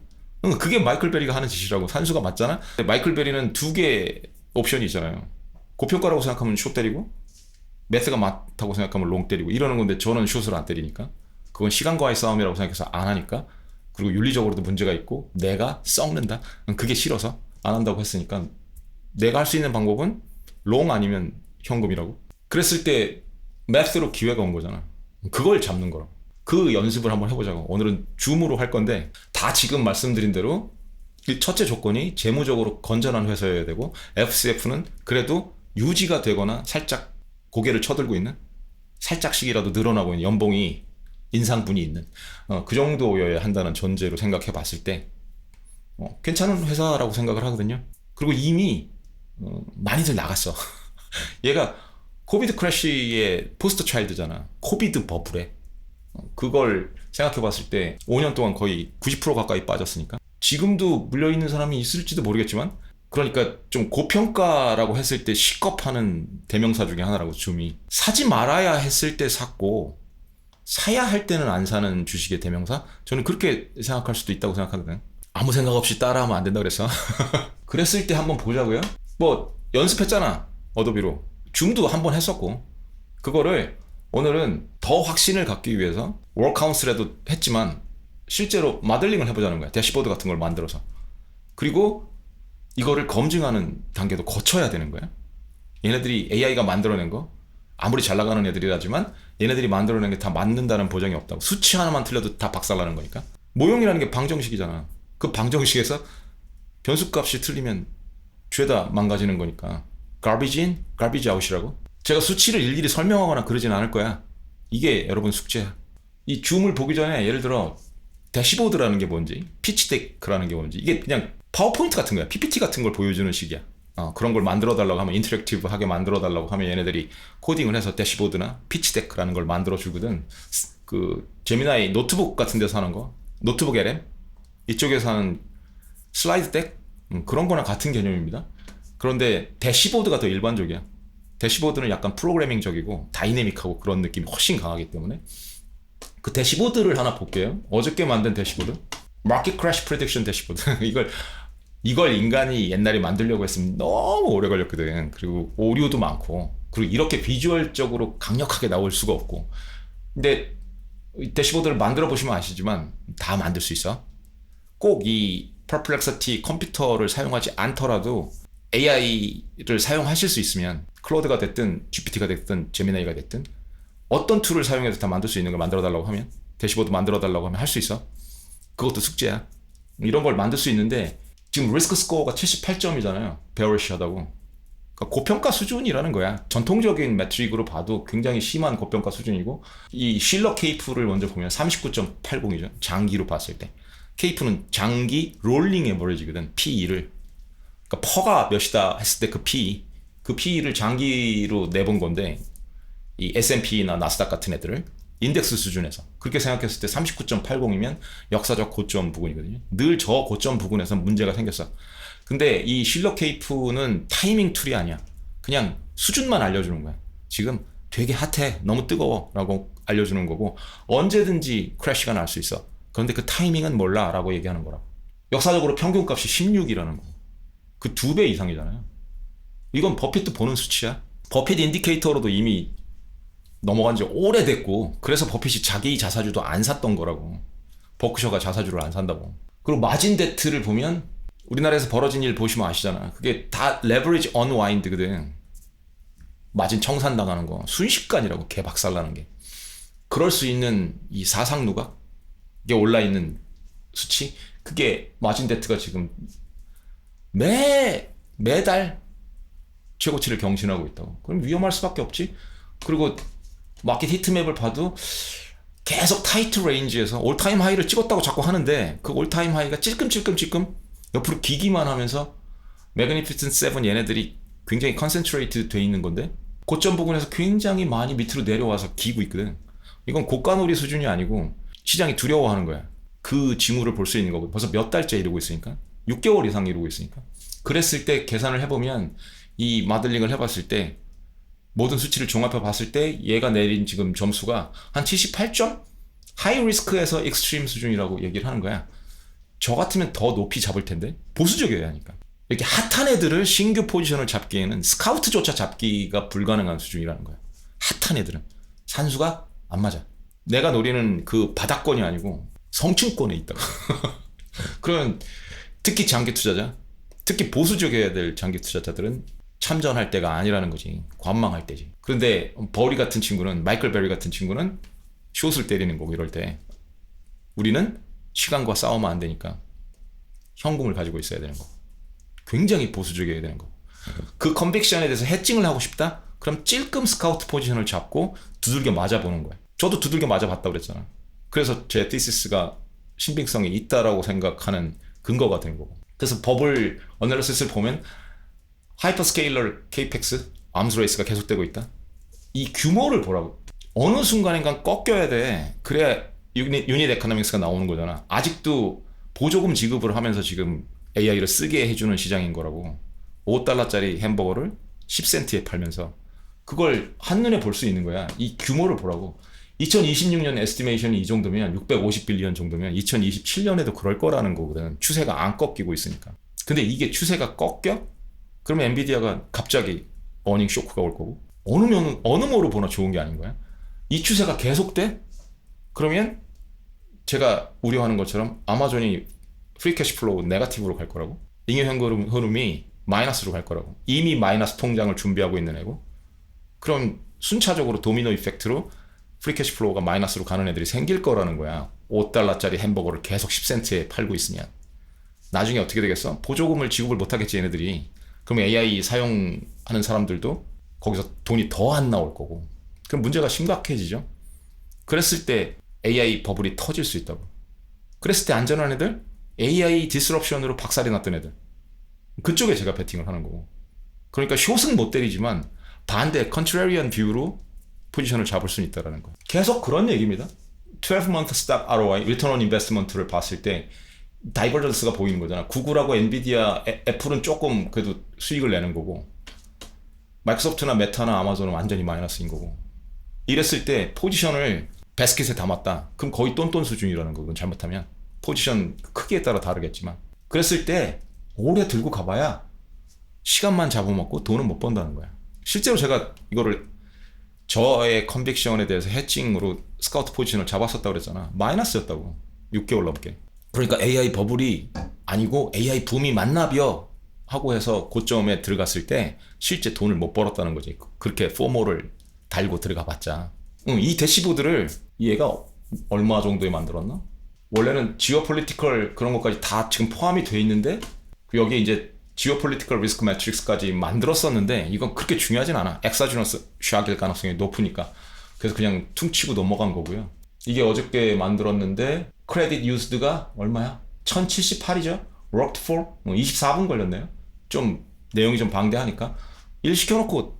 그게 마이클 베리가 하는 짓이라고. 산수가 맞잖아. 마이클 베리는 두 개 옵션이 있잖아요. 고평가라고 생각하면 숏 때리고 매스가 맞다고 생각하면 롱 때리고 이러는 건데 저는 숏을 안 때리니까. 그건 시간과의 싸움이라고 생각해서 안 하니까. 그리고 윤리적으로도 문제가 있고 내가 썩는다. 그게 싫어서 안 한다고 했으니까 내가 할 수 있는 방법은 롱 아니면 현금이라고. 그랬을 때 매스로 기회가 온 거잖아. 그걸 잡는 거라고. 그 연습을 한번 해보자고. 오늘은 줌으로 할 건데 다 지금 말씀드린 대로 첫째 조건이 재무적으로 건전한 회사여야 되고 FCF는 그래도 유지가 되거나 살짝 고개를 쳐들고 있는 살짝씩이라도 늘어나고 있는 연봉이 인상분이 있는 그 정도여야 한다는 전제로 생각해 봤을 때 괜찮은 회사라고 생각을 하거든요. 그리고 이미 많이들 나갔어. 얘가 코비드 크래시의 포스터 차일드잖아. 코비드 버블에 그걸 생각해 봤을 때 5년 동안 거의 90% 가까이 빠졌으니까 지금도 물려있는 사람이 있을지도 모르겠지만 그러니까 좀 고평가라고 했을 때 시겁하는 대명사 중에 하나라고. 줌이 사지 말아야 했을 때 샀고 사야 할 때는 안 사는 주식의 대명사. 저는 그렇게 생각할 수도 있다고 생각하거든. 아무 생각 없이 따라하면 안 된다 그랬어. 그랬을 때 한번 보자고요. 뭐 연습했잖아. 어도비로 줌도 한번 했었고 그거를 오늘은 더 확신을 갖기 위해서 워크카운트라도 했지만 실제로 마들링을 해보자는 거야. 대시보드 같은 걸 만들어서. 그리고 이거를 검증하는 단계도 거쳐야 되는 거야. 얘네들이 AI가 만들어낸 거 아무리 잘 나가는 애들이라지만 얘네들이 만들어낸 게 다 맞는다는 보장이 없다고. 수치 하나만 틀려도 다 박살나는 거니까. 모형이라는 게 방정식이잖아. 그 방정식에서 변수값이 틀리면 죄다 망가지는 거니까. garbage in, garbage out이라고. 제가 수치를 일일이 설명하거나 그러진 않을 거야. 이게 여러분 숙제야. 이 줌을 보기 전에 예를 들어 대시보드라는 게 뭔지, 피치덱크라는 게 뭔지, 이게 그냥 파워포인트 같은 거야. PPT 같은 걸 보여주는 식이야. 그런 걸 만들어 달라고 하면, 인터랙티브하게 만들어 달라고 하면 얘네들이 코딩을 해서 대시보드나 피치덱크라는 걸 만들어 주거든. 그 제미나이 노트북 같은 데서 하는 거, 노트북 LM 이쪽에서 하는 슬라이드 덱 그런 거랑 같은 개념입니다. 그런데 대시보드가 더 일반적이야. 대시보드는 약간 프로그래밍적이고 다이내믹하고 그런 느낌이 훨씬 강하기 때문에 그 대시보드를 하나 볼게요. 어저께 만든 대시보드, 마켓 크래시 프레딕션 대시보드. 이걸 인간이 옛날에 만들려고 했으면 너무 오래 걸렸거든. 그리고 오류도 많고, 그리고 이렇게 비주얼적으로 강력하게 나올 수가 없고. 근데 대시보드를 만들어 보시면 아시지만 다 만들 수 있어. 꼭 이 퍼플렉시티 컴퓨터를 사용하지 않더라도 AI를 사용하실 수 있으면 클로드가 됐든 GPT가 됐든 제미나이가 됐든 어떤 툴을 사용해서 다 만들 수 있는 걸 만들어 달라고 하면, 대시보드 만들어 달라고 하면 할 수 있어. 그것도 숙제야. 이런 걸 만들 수 있는데 지금 리스크 스코어가 78점이잖아요. 베어리시하다고. 그러니까 고평가 수준이라는 거야. 전통적인 매트릭으로 봐도 굉장히 심한 고평가 수준이고, 이 실러 케이프를 먼저 보면 39.80이죠. 장기로 봤을 때. 케이프는 장기 롤링 에버리지거든. P/E를. 그러니까 퍼가 몇이다 했을 때 그 P/E를 장기로 내본 건데, 이 S&P나 나스닥 같은 애들을 인덱스 수준에서 그렇게 생각했을 때 39.80이면 역사적 고점 부근이거든요. 늘 저 고점 부근에서 문제가 생겼어. 근데 이 실러 케이프는 타이밍 툴이 아니야. 그냥 수준만 알려주는 거야. 지금 되게 핫해, 너무 뜨거워 라고 알려주는 거고, 언제든지 크래시가 날 수 있어. 그런데 그 타이밍은 몰라 라고 얘기하는 거라고. 역사적으로 평균값이 16이라는 거. 그 2배 이상이잖아요. 이건 버핏도 보는 수치야. 버핏 인디케이터로도 이미 넘어간 지 오래됐고, 그래서 버핏이 자기 자사주도 안 샀던 거라고. 버크셔가 자사주를 안 산다고. 그리고 마진 데트를 보면 우리나라에서 벌어진 일 보시면 아시잖아. 그게 다 레버리지 언와인드거든. 마진 청산당하는 거 순식간이라고, 개박살나는 게. 그럴 수 있는 이 사상 누각에 올라있는 수치, 그게 마진 데트가 지금 매달 최고치를 경신하고 있다고. 그럼 위험할 수밖에 없지. 그리고 마켓 히트맵을 봐도 계속 타이트 레인지에서 올타임 하이를 찍었다고 자꾸 하는데 그 올타임 하이가 찔끔찔끔 옆으로 기기만 하면서 매그니피센트 7 얘네들이 굉장히 컨센트레이트 돼 있는 건데 고점 부근에서 굉장히 많이 밑으로 내려와서 기고 있거든. 이건 고가놀이 수준이 아니고 시장이 두려워하는 거야. 그 징후를 볼 수 있는 거고 벌써 몇 달째 이러고 있으니까 6개월 이상 이러고 있으니까 그랬을 때 계산을 해보면 이 마들링을 해봤을 때 모든 수치를 종합해 봤을 때 얘가 내린 지금 점수가 한 78점? 하이 리스크에서 익스트림 수준이라고 얘기를 하는 거야. 저 같으면 더 높이 잡을 텐데 보수적이어야 하니까. 이렇게 핫한 애들을 신규 포지션을 잡기에는 스카우트조차 잡기가 불가능한 수준이라는 거야. 핫한 애들은 산수가 안 맞아. 내가 노리는 그 바닥권이 아니고 성층권에 있다고. 그러면 특히 장기 투자자, 특히 보수적이어야 될 장기 투자자들은 참전할 때가 아니라는 거지. 관망할 때지. 그런데 버리 같은 친구는, 마이클 베리 같은 친구는 숏을 때리는 거고 이럴 때 우리는 시간과 싸우면 안 되니까 현금을 가지고 있어야 되는 거고 굉장히 보수적이어야 되는 거고 그 컨빅션에 대해서 해칭을 하고 싶다? 그럼 찔끔 스카우트 포지션을 잡고 두들겨 맞아보는 거예요. 저도 두들겨 맞아봤다고 그랬잖아. 그래서 제 티시스가 신빙성이 있다라고 생각하는 근거가 된 거고. 그래서 버블 어널리시스를 보면 하이퍼스케일러 케이펙스 암스레이스가 계속되고 있다. 이 규모를 보라고. 어느 순간인가 꺾여야 돼. 그래야 유닛 에코노믹스가 나오는 거잖아. 아직도 보조금 지급을 하면서 지금 AI를 쓰게 해주는 시장인 거라고. $5짜리 햄버거를 10센트에 팔면서 그걸 한눈에 볼 수 있는 거야. 이 규모를 보라고. 2026년 에스티메이션이 이 정도면 650빌리언 정도면 2027년에도 그럴 거라는 거거든. 추세가 안 꺾이고 있으니까. 근데 이게 추세가 꺾여? 그러면 엔비디아가 갑자기 어닝 쇼크가 올 거고 어느 모로 보나 좋은 게 아닌 거야. 이 추세가 계속돼? 그러면 제가 우려하는 것처럼 아마존이 프리 캐시 플로우 네거티브로 갈 거라고. 잉여 흐름이 마이너스로 갈 거라고. 이미 마이너스 통장을 준비하고 있는 애고. 그럼 순차적으로 도미노 이펙트로 프리 캐시 플로우가 마이너스로 가는 애들이 생길 거라는 거야. $5짜리 햄버거를 계속 10센트에 팔고 있으면. 나중에 어떻게 되겠어? 보조금을 지급을 못하겠지 얘네들이. 그럼 AI 사용하는 사람들도 거기서 돈이 더 안 나올 거고. 그럼 문제가 심각해지죠. 그랬을 때 AI 버블이 터질 수 있다고. 그랬을 때 안전한 애들? AI 디스럽션으로 박살이 났던 애들. 그쪽에 제가 베팅을 하는 거고. 그러니까 숏은 못 때리지만 반대 컨트레리언 뷰로 포지션을 잡을 수는 있다는 거예요. 계속 그런 얘기입니다. 12month stock ROI, Return on Investment를 봤을 때 다이버전스가 보이는 거잖아. 구글하고 엔비디아, 애플은 조금 그래도 수익을 내는 거고 마이크로소프트나 메타나 아마존은 완전히 마이너스인 거고. 이랬을 때 포지션을 베스킷에 담았다. 그럼 거의 똔똔 수준이라는 거건 잘못하면. 포지션 크기에 따라 다르겠지만. 그랬을 때 오래 들고 가봐야 시간만 잡아먹고 돈은 못 번다는 거야. 실제로 제가 이거를 저의 컨빅션에 대해서 해칭으로 스카우트 포지션을 잡았었다고 그랬잖아. 마이너스였다고. 6개월 넘게. 그러니까 AI 버블이 아니고 AI 붐이 맞나벼 하고 해서 고점에 들어갔을 때 실제 돈을 못 벌었다는 거지. 그렇게 포모를 달고 들어가 봤자. 이 대시보드를 얘가 얼마 정도에 만들었나? 원래는 지오폴리티컬 그런 것까지 다 지금 포함이 돼 있는데 여기 이제 지오폴리티컬 리스크 매트릭스까지 만들었었는데 이건 그렇게 중요하진 않아. 엑사주너스 샥일 가능성이 높으니까. 그래서 그냥 퉁치고 넘어간 거고요. 이게 어저께 만들었는데 크레딧 유스드가 얼마야? 1078이죠? worked for 24분 걸렸네요. 좀 내용이 좀 방대하니까 일 시켜놓고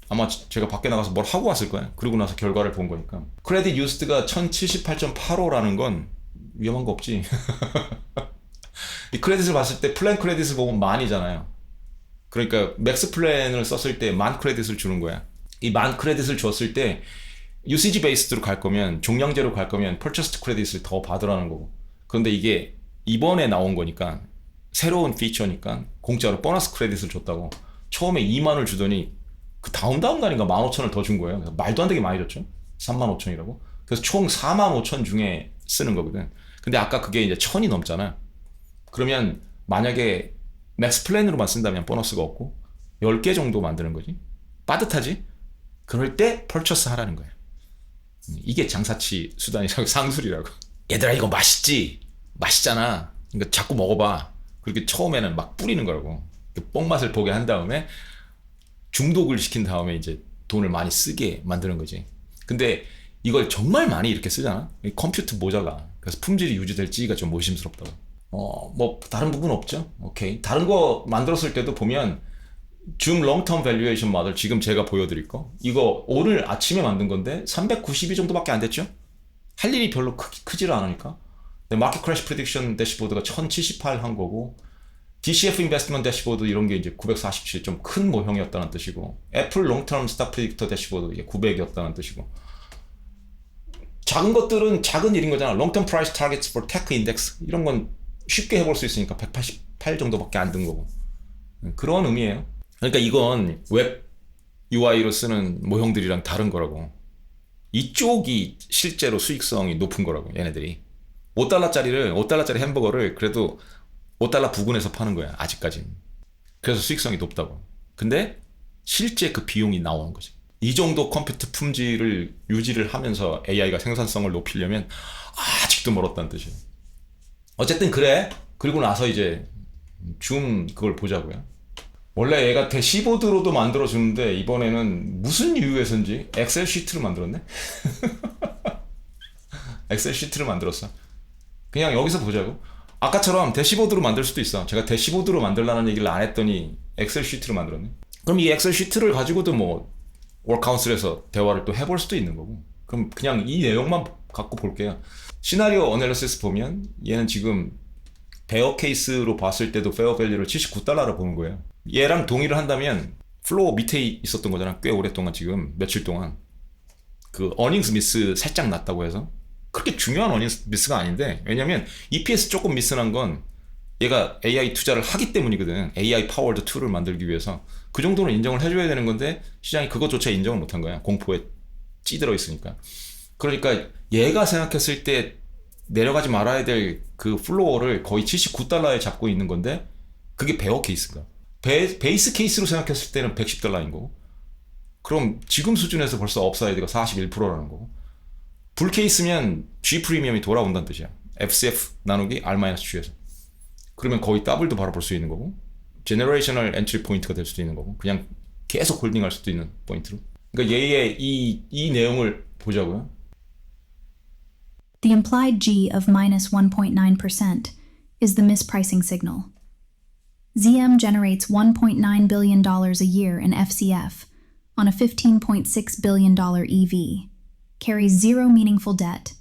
아마 제가 밖에 나가서 뭘 하고 왔을 거예요. 그러고 나서 결과를 본 거니까. 크레딧 유스드가 1078.85라는 건 위험한 거 없지. 이 크레딧을 봤을 때 플랜 크레딧을 보면 만이잖아요. 그러니까 맥스 플랜을 썼을 때 만 크레딧을 주는 거야. 이 만 크레딧을 줬을 때 UCG 베이스드로 갈 거면 종량제로 갈 거면 퍼처스트 크레딧을 더 받으라는 거고. 그런데 이게 이번에 나온 거니까 새로운 피처니까 공짜로 보너스 크레딧을 줬다고. 처음에 2만을 주더니 그 다음 날인가 15,000을 더 준 거예요. 그래서 말도 안 되게 많이 줬죠. 35,000이라고. 그래서 총 45,000 중에 쓰는 거거든. 근데 아까 그게 이제 1,000이 넘잖아. 그러면 만약에 맥스 플랜으로만 쓴다면 보너스가 없고 10개 정도 만드는 거지. 빠듯하지? 그럴 때 펄처스 하라는 거야. 이게 장사치 수단이라고. 상술이라고. 얘들아 이거 맛있지? 맛있잖아. 그러니까 자꾸 먹어봐. 그렇게 처음에는 막 뿌리는 거라고. 뽕맛을 보게 한 다음에 중독을 시킨 다음에 이제 돈을 많이 쓰게 만드는 거지. 근데 이걸 정말 많이 이렇게 쓰잖아. 컴퓨터 모자라. 그래서 품질이 유지될지가 좀 의심스럽다고. 뭐 다른 부분 없죠? 오케이. 다른 거 만들었을 때도 보면 줌 롱텀 밸류에이션 모델 지금 제가 보여드릴 거 이거 오늘 아침에 만든 건데 392 정도밖에 안 됐죠? 할 일이 별로 크지를 않으니까. 마켓 크래시 프리딕션 대시보드가 1078 한 거고 DCF 인베스트먼트 대시보드 이런 게 이제 947 좀 큰 모형이었다는 뜻이고 애플 롱텀 스탁 프리딕터 대시보드 이게 900이었다는 뜻이고 작은 것들은 작은 일인 거잖아. 롱텀 프라이스 타겟스 포 테크 인덱스 이런 건 쉽게 해볼 수 있으니까 188 정도밖에 안 든 거고 그런 의미예요. 그러니까 이건 웹 UI로 쓰는 모형들이랑 다른 거라고. 이쪽이 실제로 수익성이 높은 거라고. 얘네들이 5달러짜리 햄버거를 그래도 5달러 부근에서 파는 거야 아직까지는. 그래서 수익성이 높다고. 근데 실제 그 비용이 나오는 거지. 이 정도 컴퓨터 품질을 유지를 하면서 AI가 생산성을 높이려면 아직도 멀었다는 뜻이에요. 어쨌든 그래. 그리고 나서 이제 줌 그걸 보자고요. 원래 얘가 대시보드로도 만들어주는데 이번에는 무슨 이유에서인지 엑셀 시트를 만들었네? 엑셀 시트를 만들었어. 그냥 여기서 보자고. 아까처럼 대시보드로 만들 수도 있어. 제가 대시보드로 만들라는 얘기를 안 했더니 엑셀 시트를 만들었네. 그럼 이 엑셀 시트를 가지고도 뭐 월카운슬에서 대화를 또 해볼 수도 있는 거고. 그럼 그냥 이 내용만 갖고 볼게요. 시나리오 어널리시스 보면 얘는 지금 베어 케이스로 봤을 때도 페어 밸류를 79달러로 보는 거예요. 얘랑 동의를 한다면 플로어 밑에 있었던 거잖아. 꽤 오랫동안 지금 며칠 동안 그 어닝스 미스 살짝 났다고 해서 그렇게 중요한 어닝스 미스가 아닌데 왜냐면 EPS 조금 미스난 건 얘가 AI 투자를 하기 때문이거든. AI 파워드 툴을 만들기 위해서 그 정도는 인정을 해줘야 되는 건데 시장이 그것조차 인정을 못한 거야. 공포에 찌들어 있으니까. 그러니까 얘가 생각했을 때 내려가지 말아야 될 그 플로어를 거의 79달러에 잡고 있는 건데 그게 베어 케이스인가. 베이스 케이스로 생각했을 때는 110달러인 거고 그럼 지금 수준에서 벌써 업사이드가 41%라는 거고 불 케이스면 G 프리미엄이 돌아온다는 뜻이야. FCF 나누기 R-G에서 그러면 거의 더블도 바라볼 수 있는 거고 제너레이셔널 엔트리 포인트가 될 수도 있는 거고 그냥 계속 홀딩할 수도 있는 포인트로. 그러니까 얘의 이 내용을 보자고요. The implied G of minus 1.9% is the mispricing signal. ZM generates $1.9 billion a year in FCF on a $15.6 billion EV, carries zero meaningful debt,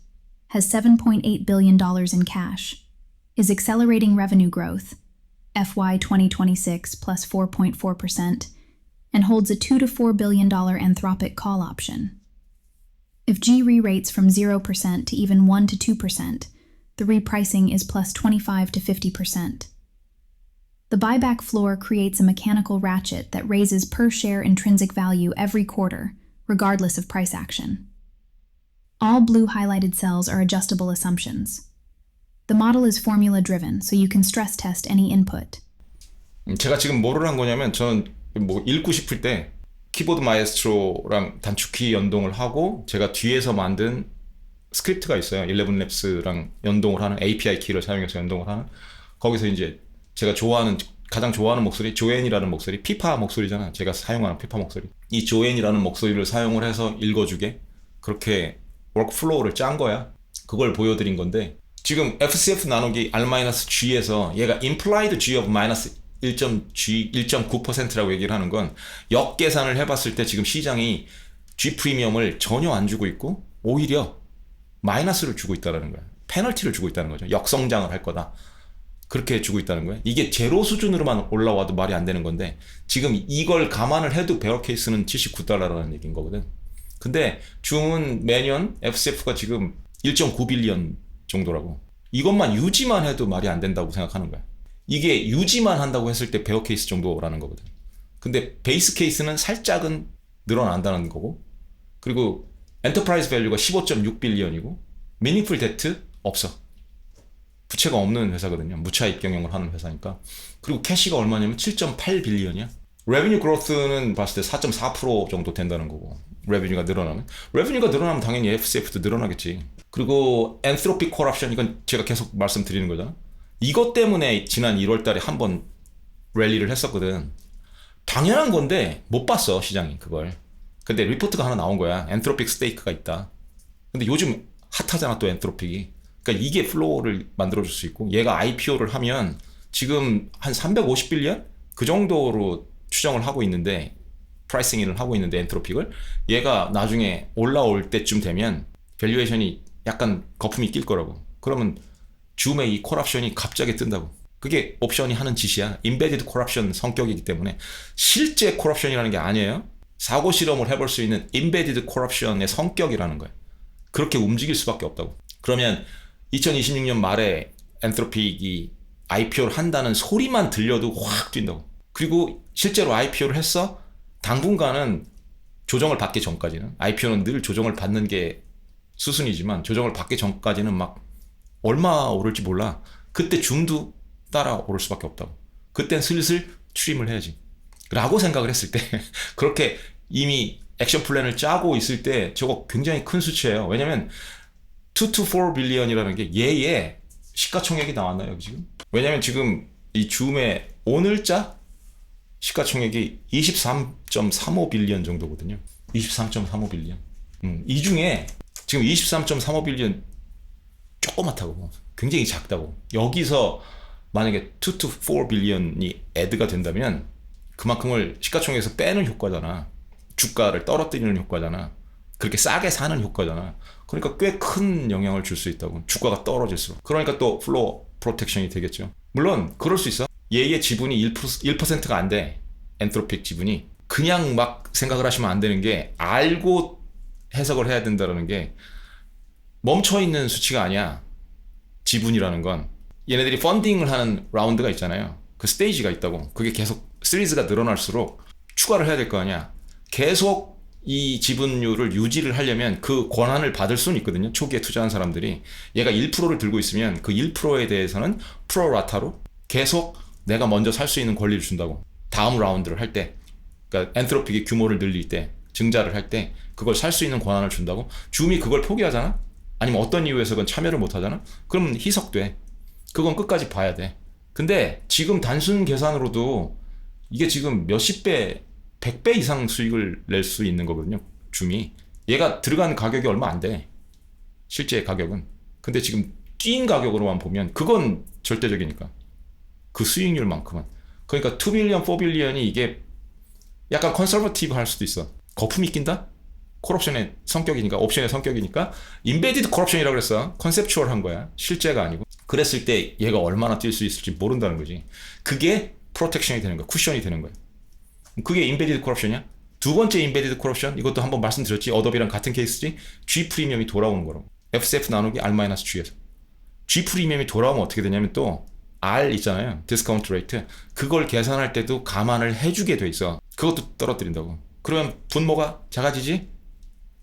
has $7.8 billion in cash, is accelerating revenue growth, FY 2026 plus 4.4%, and holds a $2 to $4 billion Anthropic call option. If G re-rates from 0% to even 1 to 2%, the repricing is plus 25 to 50%. The buyback floor creates a mechanical ratchet that raises per-share intrinsic value every quarter, regardless of price action. All blue highlighted cells are adjustable assumptions. The model is formula-driven, so you can stress test any input. 제가 지금 뭐를 한 거냐면 저는 뭐 읽고 싶을 때 키보드 마에스트로랑 단축키 연동을 하고 제가 뒤에서 만든 스크립트가 있어요. 11labs랑 연동을 하는 API 키를 사용해서 연동을 하는 거기서 이제 제가 가장 좋아하는 목소리 조앤이라는 목소리 피파 목소리잖아. 제가 사용하는 피파 목소리 이 조앤이라는 목소리를 사용을 해서 읽어주게 그렇게 워크플로우를 짠 거야. 그걸 보여드린 건데 지금 FCF 나누기 R-G에서 얘가 implied G of minus 1.9%라고 얘기를 하는 건 역계산을 해봤을 때 지금 시장이 G 프리미엄을 전혀 안 주고 있고 오히려 마이너스를 주고 있다는 거야. 페널티를 주고 있다는 거죠. 역성장을 할 거다. 그렇게 주고 있다는 거야. 이게 제로 수준으로만 올라와도 말이 안 되는 건데 지금 이걸 감안을 해도 베어 케이스는 79달러라는 얘기인 거거든. 근데 줌은 매년 FCF가 지금 1.9빌리언 정도라고. 이것만 유지만 해도 말이 안 된다고 생각하는 거야. 이게 유지만 한다고 했을 때 베어 케이스 정도라는 거거든. 근데 베이스 케이스는 살짝은 늘어난다는 거고 그리고 엔터프라이즈 밸류가 15.6빌리언이고 미닝풀 데트 없어. 부채가 없는 회사거든요. 무차 입경영을 하는 회사니까. 그리고 캐시가 얼마냐면 7.8빌리언이야. 레비뉴 그로스는 봤을 때 4.4% 정도 된다는 거고 레비뉴가 늘어나면 당연히 FCF도 늘어나겠지. 그리고 엔트로피 콜옵션 이건 제가 계속 말씀드리는 거잖아. 이것 때문에 지난 1월 달에 한번 랠리를 했었거든. 당연한 건데 못 봤어 시장이 그걸. 근데 리포트가 하나 나온 거야. 엔트로픽 스테이크가 있다. 근데 요즘 핫하잖아 또 엔트로픽이. 그러니까 이게 플로어를 만들어줄 수 있고 얘가 IPO를 하면 지금 한 350빌리언? 그 정도로 추정을 하고 있는데 프라이싱을 하고 있는데 엔트로픽을 얘가 나중에 올라올 때쯤 되면 밸류에이션이 약간 거품이 낄 거라고. 그러면 줌의 이 콜옵션이 갑자기 뜬다고. 그게 옵션이 하는 짓이야. 인베디드 콜옵션 성격이기 때문에 실제 콜옵션이라는 게 아니에요. 사고 실험을 해볼 수 있는 인베디드 콜옵션의 성격이라는 거야. 그렇게 움직일 수밖에 없다고. 그러면 2026년 말에 엔트로픽이 IPO를 한다는 소리만 들려도 확 뛴다고. 그리고 실제로 IPO를 했어. 당분간은 조정을 받기 전까지는 IPO는 늘 조정을 받는 게 수순이지만 조정을 받기 전까지는 막 얼마 오를지 몰라. 그때 줌도 따라 오를 수밖에 없다고. 그땐 슬슬 추림을 해야지 라고 생각을 했을 때 그렇게 이미 액션 플랜을 짜고 있을 때 저거 굉장히 큰 수치예요. 왜냐면 2 to 4 빌리언이라는 게 얘의 시가총액이 나왔나요 여기 지금? 왜냐면 지금 이 줌의 오늘자 시가총액이 23.35 빌리언 정도거든요. 23.35 빌리언. 이 중에 지금 23.35 빌리언 조그맣다고. 굉장히 작다고. 여기서 만약에 2 to 4 빌리언이 애드가 된다면 그만큼을 시가총액에서 빼는 효과잖아. 주가를 떨어뜨리는 효과잖아. 그렇게 싸게 사는 효과잖아. 그러니까 꽤 큰 영향을 줄 수 있다고. 주가가 떨어질수록. 그러니까 또 플로어 프로텍션이 되겠죠. 물론 그럴 수 있어. 얘의 지분이 1%가 안 돼. 엔트로픽 지분이. 그냥 막 생각을 하시면 안 되는 게 알고 해석을 해야 된다는 게 멈춰있는 수치가 아니야. 지분이라는 건. 얘네들이 펀딩을 하는 라운드가 있잖아요. 그 스테이지가 있다고. 그게 계속 시리즈가 늘어날수록 추가를 해야 될 거 아니야. 계속 이 지분율을 유지를 하려면 그 권한을 받을 수는 있거든요. 초기에 투자한 사람들이. 얘가 1%를 들고 있으면 그 1%에 대해서는 프로라타로 계속 내가 먼저 살 수 있는 권리를 준다고. 다음 라운드를 할 때. 그러니까 엔트로픽의 규모를 늘릴 때, 증자를 할 때 그걸 살 수 있는 권한을 준다고. 줌이 그걸 포기하잖아? 아니면 어떤 이유에서건 참여를 못 하잖아? 그러면 희석돼. 그건 끝까지 봐야 돼. 근데 지금 단순 계산으로도 이게 지금 몇십 배, 100배 이상 수익을 낼 수 있는 거거든요. 줌이. 얘가 들어간 가격이 얼마 안 돼. 실제 가격은. 근데 지금 뛴 가격으로만 보면 그건 절대적이니까. 그 수익률만큼은. 그러니까 2 빌리언, 4 빌리언이 이게 약간 컨서버티브 할 수도 있어. 거품이 낀다? 콜옵션의 성격이니까, 옵션의 성격이니까 인베디드 콜옵션이라고 그랬어. 컨셉추얼한 거야. 실제가 아니고. 그랬을 때 얘가 얼마나 뛸 수 있을지 모른다는 거지. 그게 프로텍션이 되는 거야. 쿠션이 되는 거야. 그게 인베디드 콜옵션이야. 두 번째 인베디드 콜옵션, 이것도 한번 말씀드렸지. 어도비랑 같은 케이스지. G 프리미엄이 돌아오는 거라고. FCF 나누기 R-G에서. G 프리미엄이 돌아오면 어떻게 되냐면 또 R 있잖아요. 디스카운트 레이트. 그걸 계산할 때도 감안을 해주게 돼 있어. 그것도 떨어뜨린다고. 그러면 분모가 작아지지?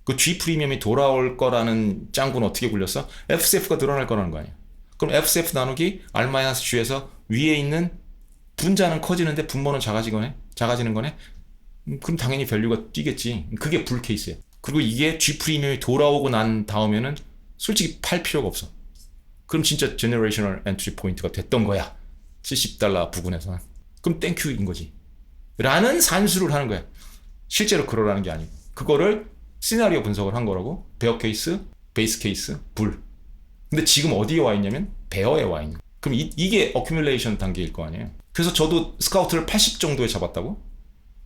그 G 프리미엄이 돌아올 거라는 짱구는 어떻게 굴렸어? FCF가 늘어날 거라는 거 아니야. 그럼 FCF 나누기 R-G에서 위에 있는 분자는 커지는데 분모는 작아지는 거네? 그럼 당연히 밸류가 뛰겠지. 그게 불 케이스예요. 그리고 이게 G 프리미엄이 돌아오고 난 다음에는 솔직히 팔 필요가 없어. 그럼 진짜 제너레이셔널 엔트리 포인트가 됐던 거야. $70 부근에서. 그럼 땡큐인 거지. 라는 산수를 하는 거야. 실제로 그러라는 게 아니고. 그거를 시나리오 분석을 한 거라고. 베어 케이스, 베이스 케이스, 불. 근데 지금 어디에 와 있냐면 베어에 와 있는 거야. 그럼 이게 어큐뮬레이션 단계일 거 아니에요. 그래서 저도 스카우트를 80 정도에 잡았다고.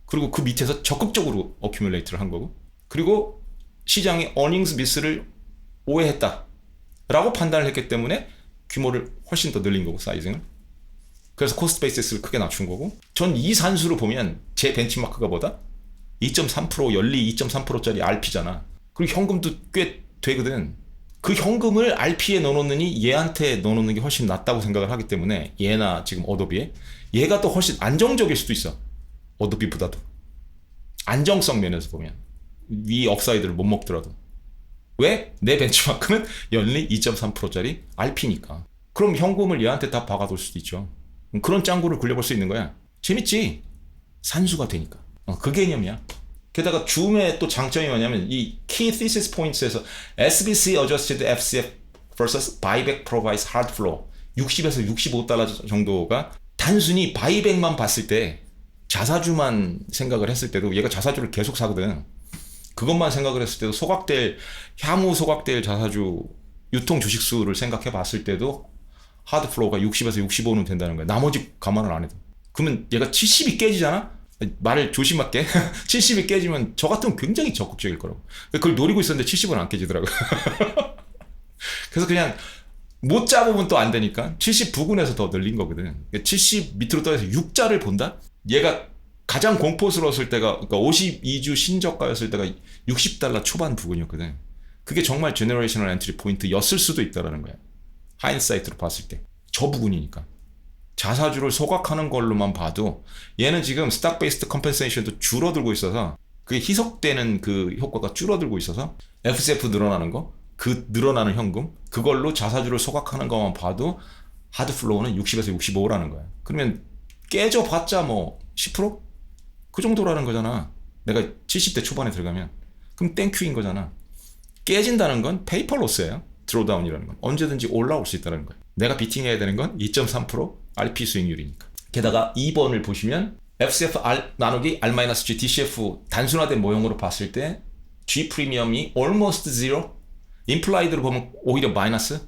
그리고 그 밑에서 적극적으로 어큐뮬레이트를 한 거고. 그리고 시장이 어닝스 미스를 오해했다 라고 판단을 했기 때문에 규모를 훨씬 더 늘린 거고, 사이징을. 그래서 코스트 베이시스를 크게 낮춘 거고. 전 이 산수를 보면 제 벤치마크가 뭐다? 2.3% 연리 2.3%짜리 RP잖아. 그리고 현금도 꽤 되거든. 그 현금을 RP에 넣어놓느니 얘한테 넣어놓는 게 훨씬 낫다고 생각을 하기 때문에, 얘나 지금 어도비에 얘가 또 훨씬 안정적일 수도 있어. 어도비보다도. 안정성 면에서 보면 위 업사이드를 못 먹더라도. 왜? 내 벤치마크는 연리 2.3%짜리 RP니까. 그럼 현금을 얘한테 다 박아둘 수도 있죠. 그런 짱구를 굴려볼 수 있는 거야. 재밌지? 산수가 되니까. 그 개념이야. 게다가 줌의 또 장점이 뭐냐면 이 Key Thesis Points에서 SBC Adjusted FCF vs Buyback Provides Hard Flow 60에서 $65 정도가 단순히 바이백만 봤을 때 자사주만 생각을 했을 때도 얘가 자사주를 계속 사거든. 그것만 생각을 했을 때도 향후 소각될 자사주 유통 주식수를 생각해 봤을 때도 하드 플로우가 60에서 65는 된다는 거야. 나머지 감안을 안 해도. 그러면 얘가 70이 깨지잖아? 말을 조심할게. 70이 깨지면 저 같으면 굉장히 적극적일 거라고. 그걸 노리고 있었는데 70은 안 깨지더라고. 그래서 그냥 못 잡으면 또 안 되니까 70 부근에서 더 늘린 거거든. 70 밑으로 떨어져서 6자를 본다? 얘가 가장 공포스러웠을 때가, 그러니까 52주 신저가였을 때가 $60 초반 부근이었거든. 그게 정말 제너레이셔널 엔트리 포인트였을 수도 있다는 거야. 하인사이트로 봤을 때. 저 부분이니까. 자사주를 소각하는 걸로만 봐도 얘는 지금 스탁 베이스드 컴펜세이션도 줄어들고 있어서 그게 희석되는 그 효과가 줄어들고 있어서 FCF 늘어나는 거, 그 늘어나는 현금, 그걸로 자사주를 소각하는 것만 봐도 하드 플로우는 60에서 65라는 거야. 그러면 깨져봤자 뭐 10%? 그 정도라는 거잖아. 내가 70대 초반에 들어가면. 그럼 땡큐인 거잖아. 깨진다는 건 페이퍼 로스예요. 드로다운이라는 건. 언제든지 올라올 수 있다는 거야. 내가 비팅해야 되는 건 2.3% RP 수익률이니까. 게다가 2번을 보시면 FCF R 나누기 R-G DCF 단순화된 모형으로 봤을 때 G 프리미엄이 almost zero, implied로 보면 오히려 마이너스.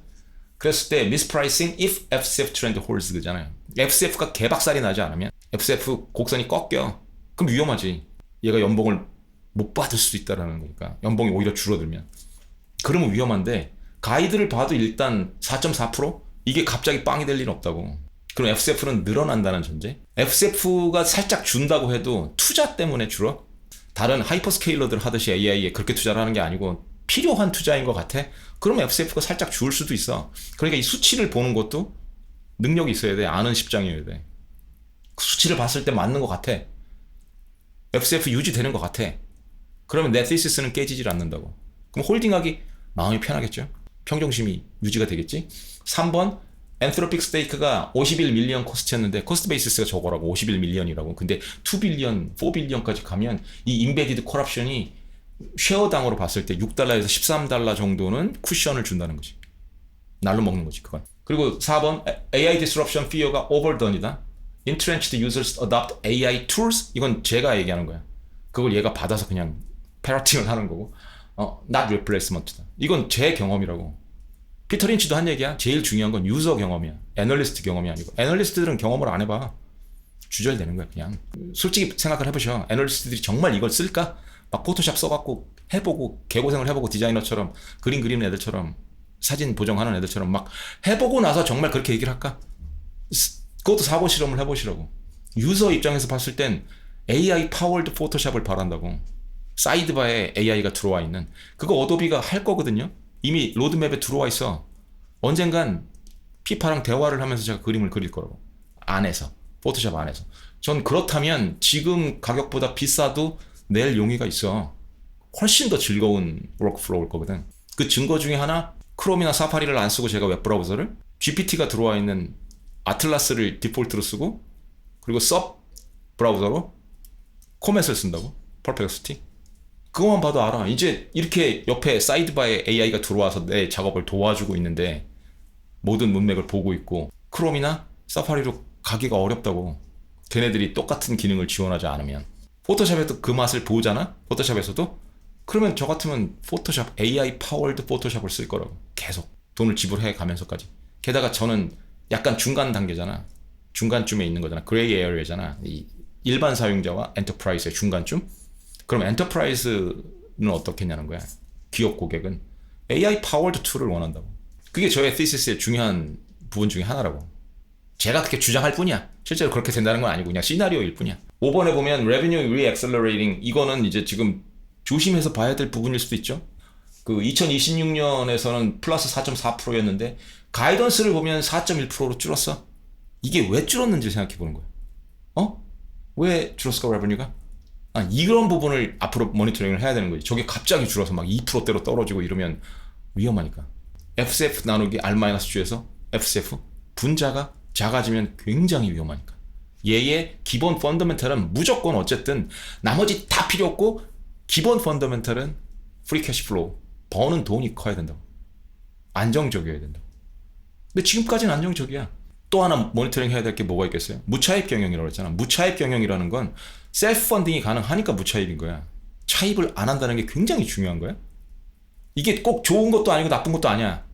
그랬을 때 mispricing if FCF trend holds 그잖아요. FCF가 개박살이 나지 않으면 FCF 곡선이 꺾여. 그럼 위험하지. 얘가 연봉을 못 받을 수도 있다는 거니까. 연봉이 오히려 줄어들면. 그러면 위험한데 가이드를 봐도 일단 4.4%? 이게 갑자기 빵이 될 리는 없다고. 그럼 FCF는 늘어난다는 전제. FCF가 살짝 준다고 해도 투자 때문에 줄어? 다른 하이퍼스케일러들 하듯이 AI에 그렇게 투자를 하는 게 아니고 필요한 투자인 것 같아? 그러면 FCF가 살짝 줄 수도 있어. 그러니까 이 수치를 보는 것도 능력이 있어야 돼. 아는 십장이어야 돼. 그 수치를 봤을 때 맞는 것 같아. FCF 유지되는 것 같아. 그러면 내 thesis 깨지질 않는다고. 그럼 홀딩하기 마음이 편하겠죠. 평정심이 유지가 되겠지. 3번 엔트로픽 스테이크가 51 밀리언 코스트였는데 코스트 베이시스가 저거라고 51 밀리언이라고. 근데 2 빌리언, 4 빌리언까지 가면 이 인베디드 콜옵션이 쉐어당으로 봤을 때 6달러에서 13달러 정도는 쿠션을 준다는 거지. 날로 먹는 거지 그건. 그리고 4번 AI disruption fear가 overdone이다. Entrenched users adopt AI tools. 이건 제가 얘기하는 거야. 그걸 얘가 받아서 그냥 패러팅을 하는 거고. not replacement다. 이건 제 경험이라고. 피터 린치도 한 얘기야. 제일 중요한 건 유저 경험이야. 애널리스트 경험이 아니고. 애널리스트들은 경험을 안 해봐. 주절되는 거야 그냥. 솔직히 생각을 해보셔. 애널리스트들이 정말 이걸 쓸까? 막 포토샵 써갖고 해보고 개고생을 해보고 디자이너처럼 그림 그리는 애들처럼 사진 보정하는 애들처럼 막 해보고 나서 정말 그렇게 얘기를 할까? 그것도 사고 실험을 해보시라고. 유저 입장에서 봤을 땐 AI 파워드 포토샵을 바란다고. 사이드바에 AI가 들어와 있는 그거 어도비가 할 거거든요. 이미 로드맵에 들어와 있어. 언젠간 피파랑 대화를 하면서 제가 그림을 그릴 거라고. 안에서. 포토샵 안에서. 전 그렇다면 지금 가격보다 비싸도 낼 용의가 있어. 훨씬 더 즐거운 워크플로우일 거거든. 그 증거 중에 하나, 크롬이나 사파리를 안 쓰고 제가 웹브라우저를 GPT가 들어와 있는 아틀라스를 디폴트로 쓰고 그리고 섭 브라우저로 코멧을 쓴다고. 퍼플렉시티. 그거만 봐도 알아. 이제 이렇게 옆에 사이드바에 AI가 들어와서 내 작업을 도와주고 있는데 모든 문맥을 보고 있고 크롬이나 사파리로 가기가 어렵다고. 걔네들이 똑같은 기능을 지원하지 않으면. 포토샵에도 그 맛을 보잖아? 포토샵에서도? 그러면 저 같으면 포토샵, AI 파워드 포토샵을 쓸 거라고. 계속 돈을 지불해 가면서까지. 게다가 저는 약간 중간 단계잖아. 중간쯤에 있는 거잖아. 그레이 에어리어잖아. 이 일반 사용자와 엔터프라이즈의 중간쯤? 그럼 엔터프라이즈는 어떻겠냐는 거야. 기업 고객은 AI 파워드 툴을 원한다고. 그게 저의 thesis 중요한 부분 중에 하나라고. 제가 그렇게 주장할 뿐이야. 실제로 그렇게 된다는 건 아니고 그냥 시나리오일 뿐이야. 5번에 보면 Revenue Re-accelerating. 이거는 이제 지금 조심해서 봐야 될 부분일 수도 있죠. 그 2026년에서는 플러스 4.4%였는데 가이던스를 보면 4.1%로 줄었어. 이게 왜 줄었는지 생각해 보는 거야. 왜 줄었을까, 레버뉴가? 이런 부분을 앞으로 모니터링을 해야 되는 거지. 저게 갑자기 줄어서 막 2%대로 떨어지고 이러면 위험하니까. FCF 나누기 R-G에서 FCF 분자가 작아지면 굉장히 위험하니까. 얘의 기본 펀더멘탈은 무조건 어쨌든 나머지 다 필요 없고 기본 펀더멘탈은 프리 캐시 플로우. 버는 돈이 커야 된다고. 안정적이어야 된다고. 근데 지금까지는 안정적이야. 또 하나 모니터링 해야 될 게 뭐가 있겠어요? 무차입 경영이라고 했잖아. 무차입 경영이라는 건 셀프 펀딩이 가능하니까 무차입인 거야. 차입을 안 한다는 게 굉장히 중요한 거야. 이게 꼭 좋은 것도 아니고 나쁜 것도 아니야.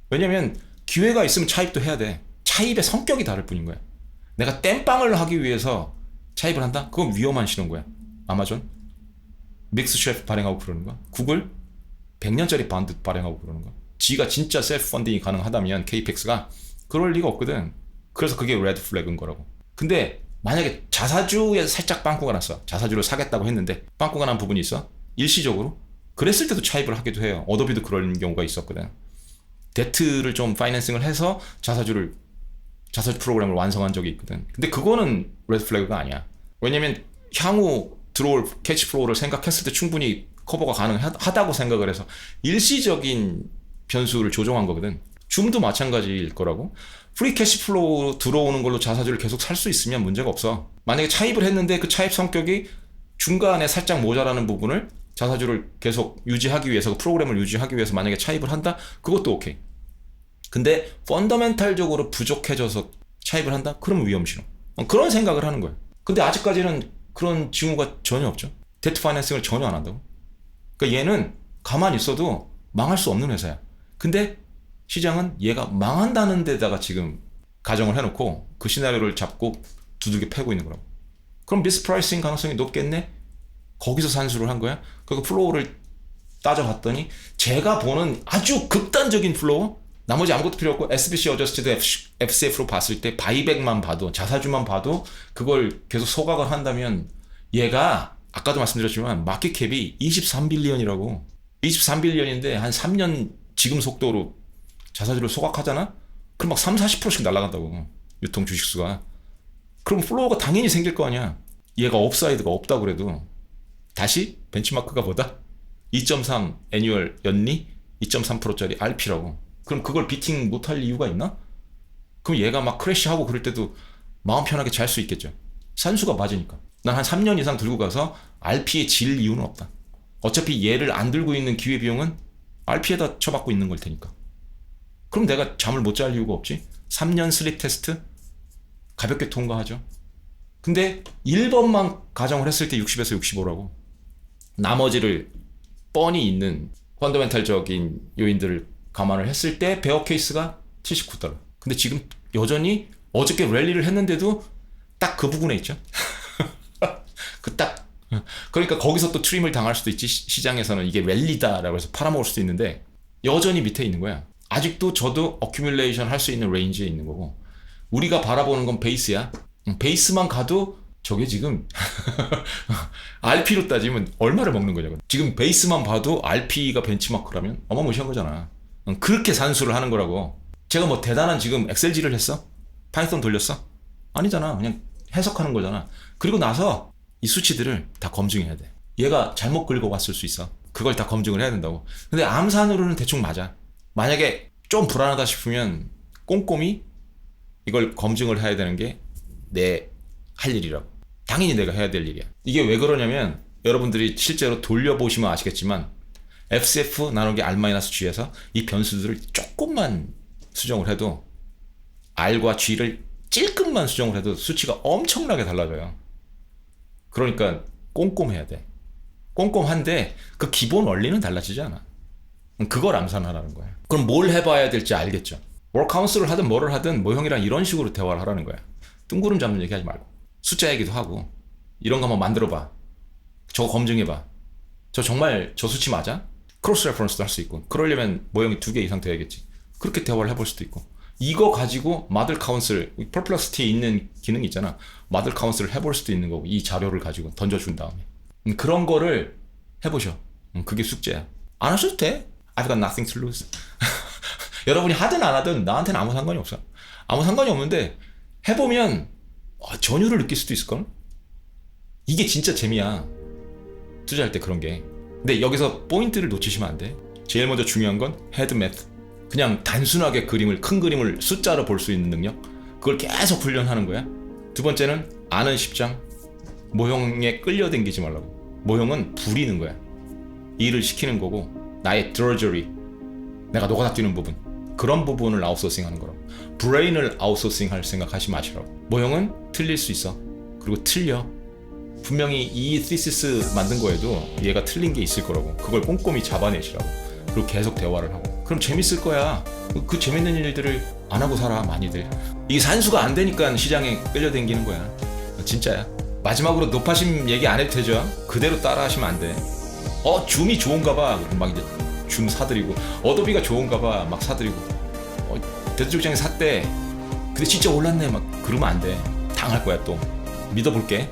왜냐면 기회가 있으면 차입도 해야 돼. 차입의 성격이 다를 뿐인 거야. 내가 땜빵을 하기 위해서 차입을 한다? 그건 위험한 신호인 거야. 아마존 믹스 셰프 발행하고 그러는 거야. 구글 100년짜리 반드 발행하고 그러는 거야. 지가 진짜 셀프 펀딩이 가능하다면 KPX가 그럴 리가 없거든. 그래서 그게 레드 플래그인 거라고. 근데 만약에 자사주에 살짝 빵꾸가 났어. 자사주를 사겠다고 했는데 빵꾸가 난 부분이 있어. 일시적으로. 그랬을 때도 차입을 하기도 해요. 어도비도 그런 경우가 있었거든. 데트를 좀 파이낸싱을 해서 자사주 프로그램을 완성한 적이 있거든. 근데 그거는 레드 플래그가 아니야. 왜냐면 향후 들어올 캐시 플로우를 생각했을 때 충분히 커버가 가능하다고 생각을 해서 일시적인 변수를 조정한 거거든. 줌도 마찬가지일 거라고. 프리 캐시 플로우 들어오는 걸로 자사주를 계속 살 수 있으면 문제가 없어. 만약에 차입을 했는데 그 차입 성격이 중간에 살짝 모자라는 부분을 자사주를 계속 유지하기 위해서, 그 프로그램을 유지하기 위해서 만약에 차입을 한다? 그것도 오케이. 근데 펀더멘탈적으로 부족해져서 차입을 한다? 그러면 위험신호. 그런 생각을 하는 거야. 근데 아직까지는 그런 징후가 전혀 없죠. 데트 파이낸싱을 전혀 안 한다고. 그러니까 얘는 가만히 있어도 망할 수 없는 회사야. 근데 시장은 얘가 망한다는 데다가 지금 가정을 해놓고 그 시나리오를 잡고 두들겨 패고 있는 거라고. 그럼 미스프라이싱 가능성이 높겠네? 거기서 산수를 한 거야. 그리고 플로우를 따져봤더니 제가 보는 아주 극단적인 플로우, 나머지 아무것도 필요 없고 SBC 어저스티드 FCF로 봤을 때 바이백만 봐도, 자사주만 봐도 그걸 계속 소각을 한다면 얘가 아까도 말씀드렸지만 마켓캡이 23빌리언이라고. 23빌리언인데 한 3년 지금 속도로 자사주를 소각하잖아? 그럼 막 30-40%씩 날아간다고. 유통 주식수가. 그럼 플로우가 당연히 생길 거 아니야. 얘가 업사이드가 없다 그래도 다시 벤치마크가 뭐다? 2.3 애뉴얼 연리 2.3%짜리 RP라고. 그럼 그걸 비팅 못할 이유가 있나? 그럼 얘가 막 크래시하고 그럴 때도 마음 편하게 잘 수 있겠죠. 산수가 맞으니까. 난 한 3년 이상 들고 가서 RP에 질 이유는 없다. 어차피 얘를 안 들고 있는 기회비용은 RP에다 쳐받고 있는 걸 테니까. 그럼 내가 잠을 못 잘 이유가 없지. 3년 슬립 테스트 가볍게 통과하죠. 근데 1번만 가정을 했을 때 60에서 65라고. 나머지를 뻔히 있는 펀더멘탈적인 요인들을 감안을 했을 때 베어 케이스가 $79. 근데 지금 여전히 어저께 랠리를 했는데도 딱 그 부분에 있죠. 그러니까 거기서 또 트림을 당할 수도 있지. 시장에서는 이게 랠리다라고 해서 팔아먹을 수도 있는데 여전히 밑에 있는 거야. 아직도 저도 어큐뮬레이션 할 수 있는 레인지에 있는 거고, 우리가 바라보는 건 베이스야. 베이스만 가도 저게 지금 RP로 따지면 얼마를 먹는 거냐고. 지금 베이스만 봐도 RP가 벤치마크라면 어마무시한 거잖아. 그렇게 산수를 하는 거라고. 제가 뭐 대단한 지금 엑셀지를 했어? 파이썬 돌렸어? 아니잖아. 그냥 해석하는 거잖아. 그리고 나서 이 수치들을 다 검증해야 돼. 얘가 잘못 긁어왔을 수 있어. 그걸 다 검증을 해야 된다고. 근데 암산으로는 대충 맞아. 만약에 좀 불안하다 싶으면 꼼꼼히 이걸 검증을 해야 되는 게 내 할 일이라고. 당연히 내가 해야 될 일이야. 이게 왜 그러냐면 여러분들이 실제로 돌려보시면 아시겠지만 FCF 나누기 R-G에서 이 변수들을 조금만 수정을 해도 R과 G를 찔끔만 수정을 해도 수치가 엄청나게 달라져요. 그러니까 꼼꼼해야 돼. 꼼꼼한데 그 기본 원리는 달라지지 않아. 그걸 암산하라는 거야. 그럼 뭘 해봐야 될지 알겠죠. 워크카운슬을 하든 뭐를 하든 모형이랑 이런 식으로 대화를 하라는 거야. 뜬구름 잡는 얘기 하지 말고 숫자 얘기도 하고, 이런 거 한번 만들어봐, 저거 검증해봐, 저 정말 저 수치 맞아? 크로스 레퍼런스도 할 수 있고. 그러려면 모형이 2개 이상 돼야겠지. 그렇게 대화를 해볼 수도 있고. 이거 가지고 마들 카운슬, 퍼플렉시티에 있는 기능이 있잖아. 마들 카운슬을 해볼 수도 있는 거고, 이 자료를 가지고 던져준 다음에 그런 거를 해보셔. 그게 숙제야. 안 하셔도 돼. I've got nothing to lose. 여러분이 하든 안 하든 나한테는 아무 상관이 없어. 아무 상관이 없는데 해보면 전율을 느낄 수도 있을걸? 이게 진짜 재미야. 투자할 때 그런 게. 근데 여기서 포인트를 놓치시면 안 돼. 제일 먼저 중요한 건 헤드 매트. 그냥 단순하게 큰 그림을 숫자로 볼 수 있는 능력. 그걸 계속 훈련하는 거야. 두 번째는 아는 십장. 모형에 끌려당기지 말라고. 모형은 부리는 거야. 일을 시키는 거고, 나의 드러저리, 내가 노가다 뛰는 부분, 그런 부분을 아웃소싱 하는 거라고. 브레인을 아웃소싱 할 생각하지 마시라고. 모형은 틀릴 수 있어. 그리고 틀려. 분명히 이 thesis 만든 거에도 얘가 틀린 게 있을 거라고. 그걸 꼼꼼히 잡아내시라고. 그리고 계속 대화를 하고. 그럼 재밌을 거야. 그 재밌는 일들을 안 하고 살아, 많이들. 이게 산수가 안 되니까 시장에 끌려다니는 거야. 진짜야. 마지막으로 노파심 얘기 안 해도 되죠? 그대로 따라 하시면 안 돼. 줌이 좋은가 봐. 막 이제 줌 사드리고. 어도비가 좋은가 봐. 막 사드리고. 대도적장에 샀대. 근데 진짜 올랐네. 막 그러면 안 돼. 당할 거야 또. 믿어볼게.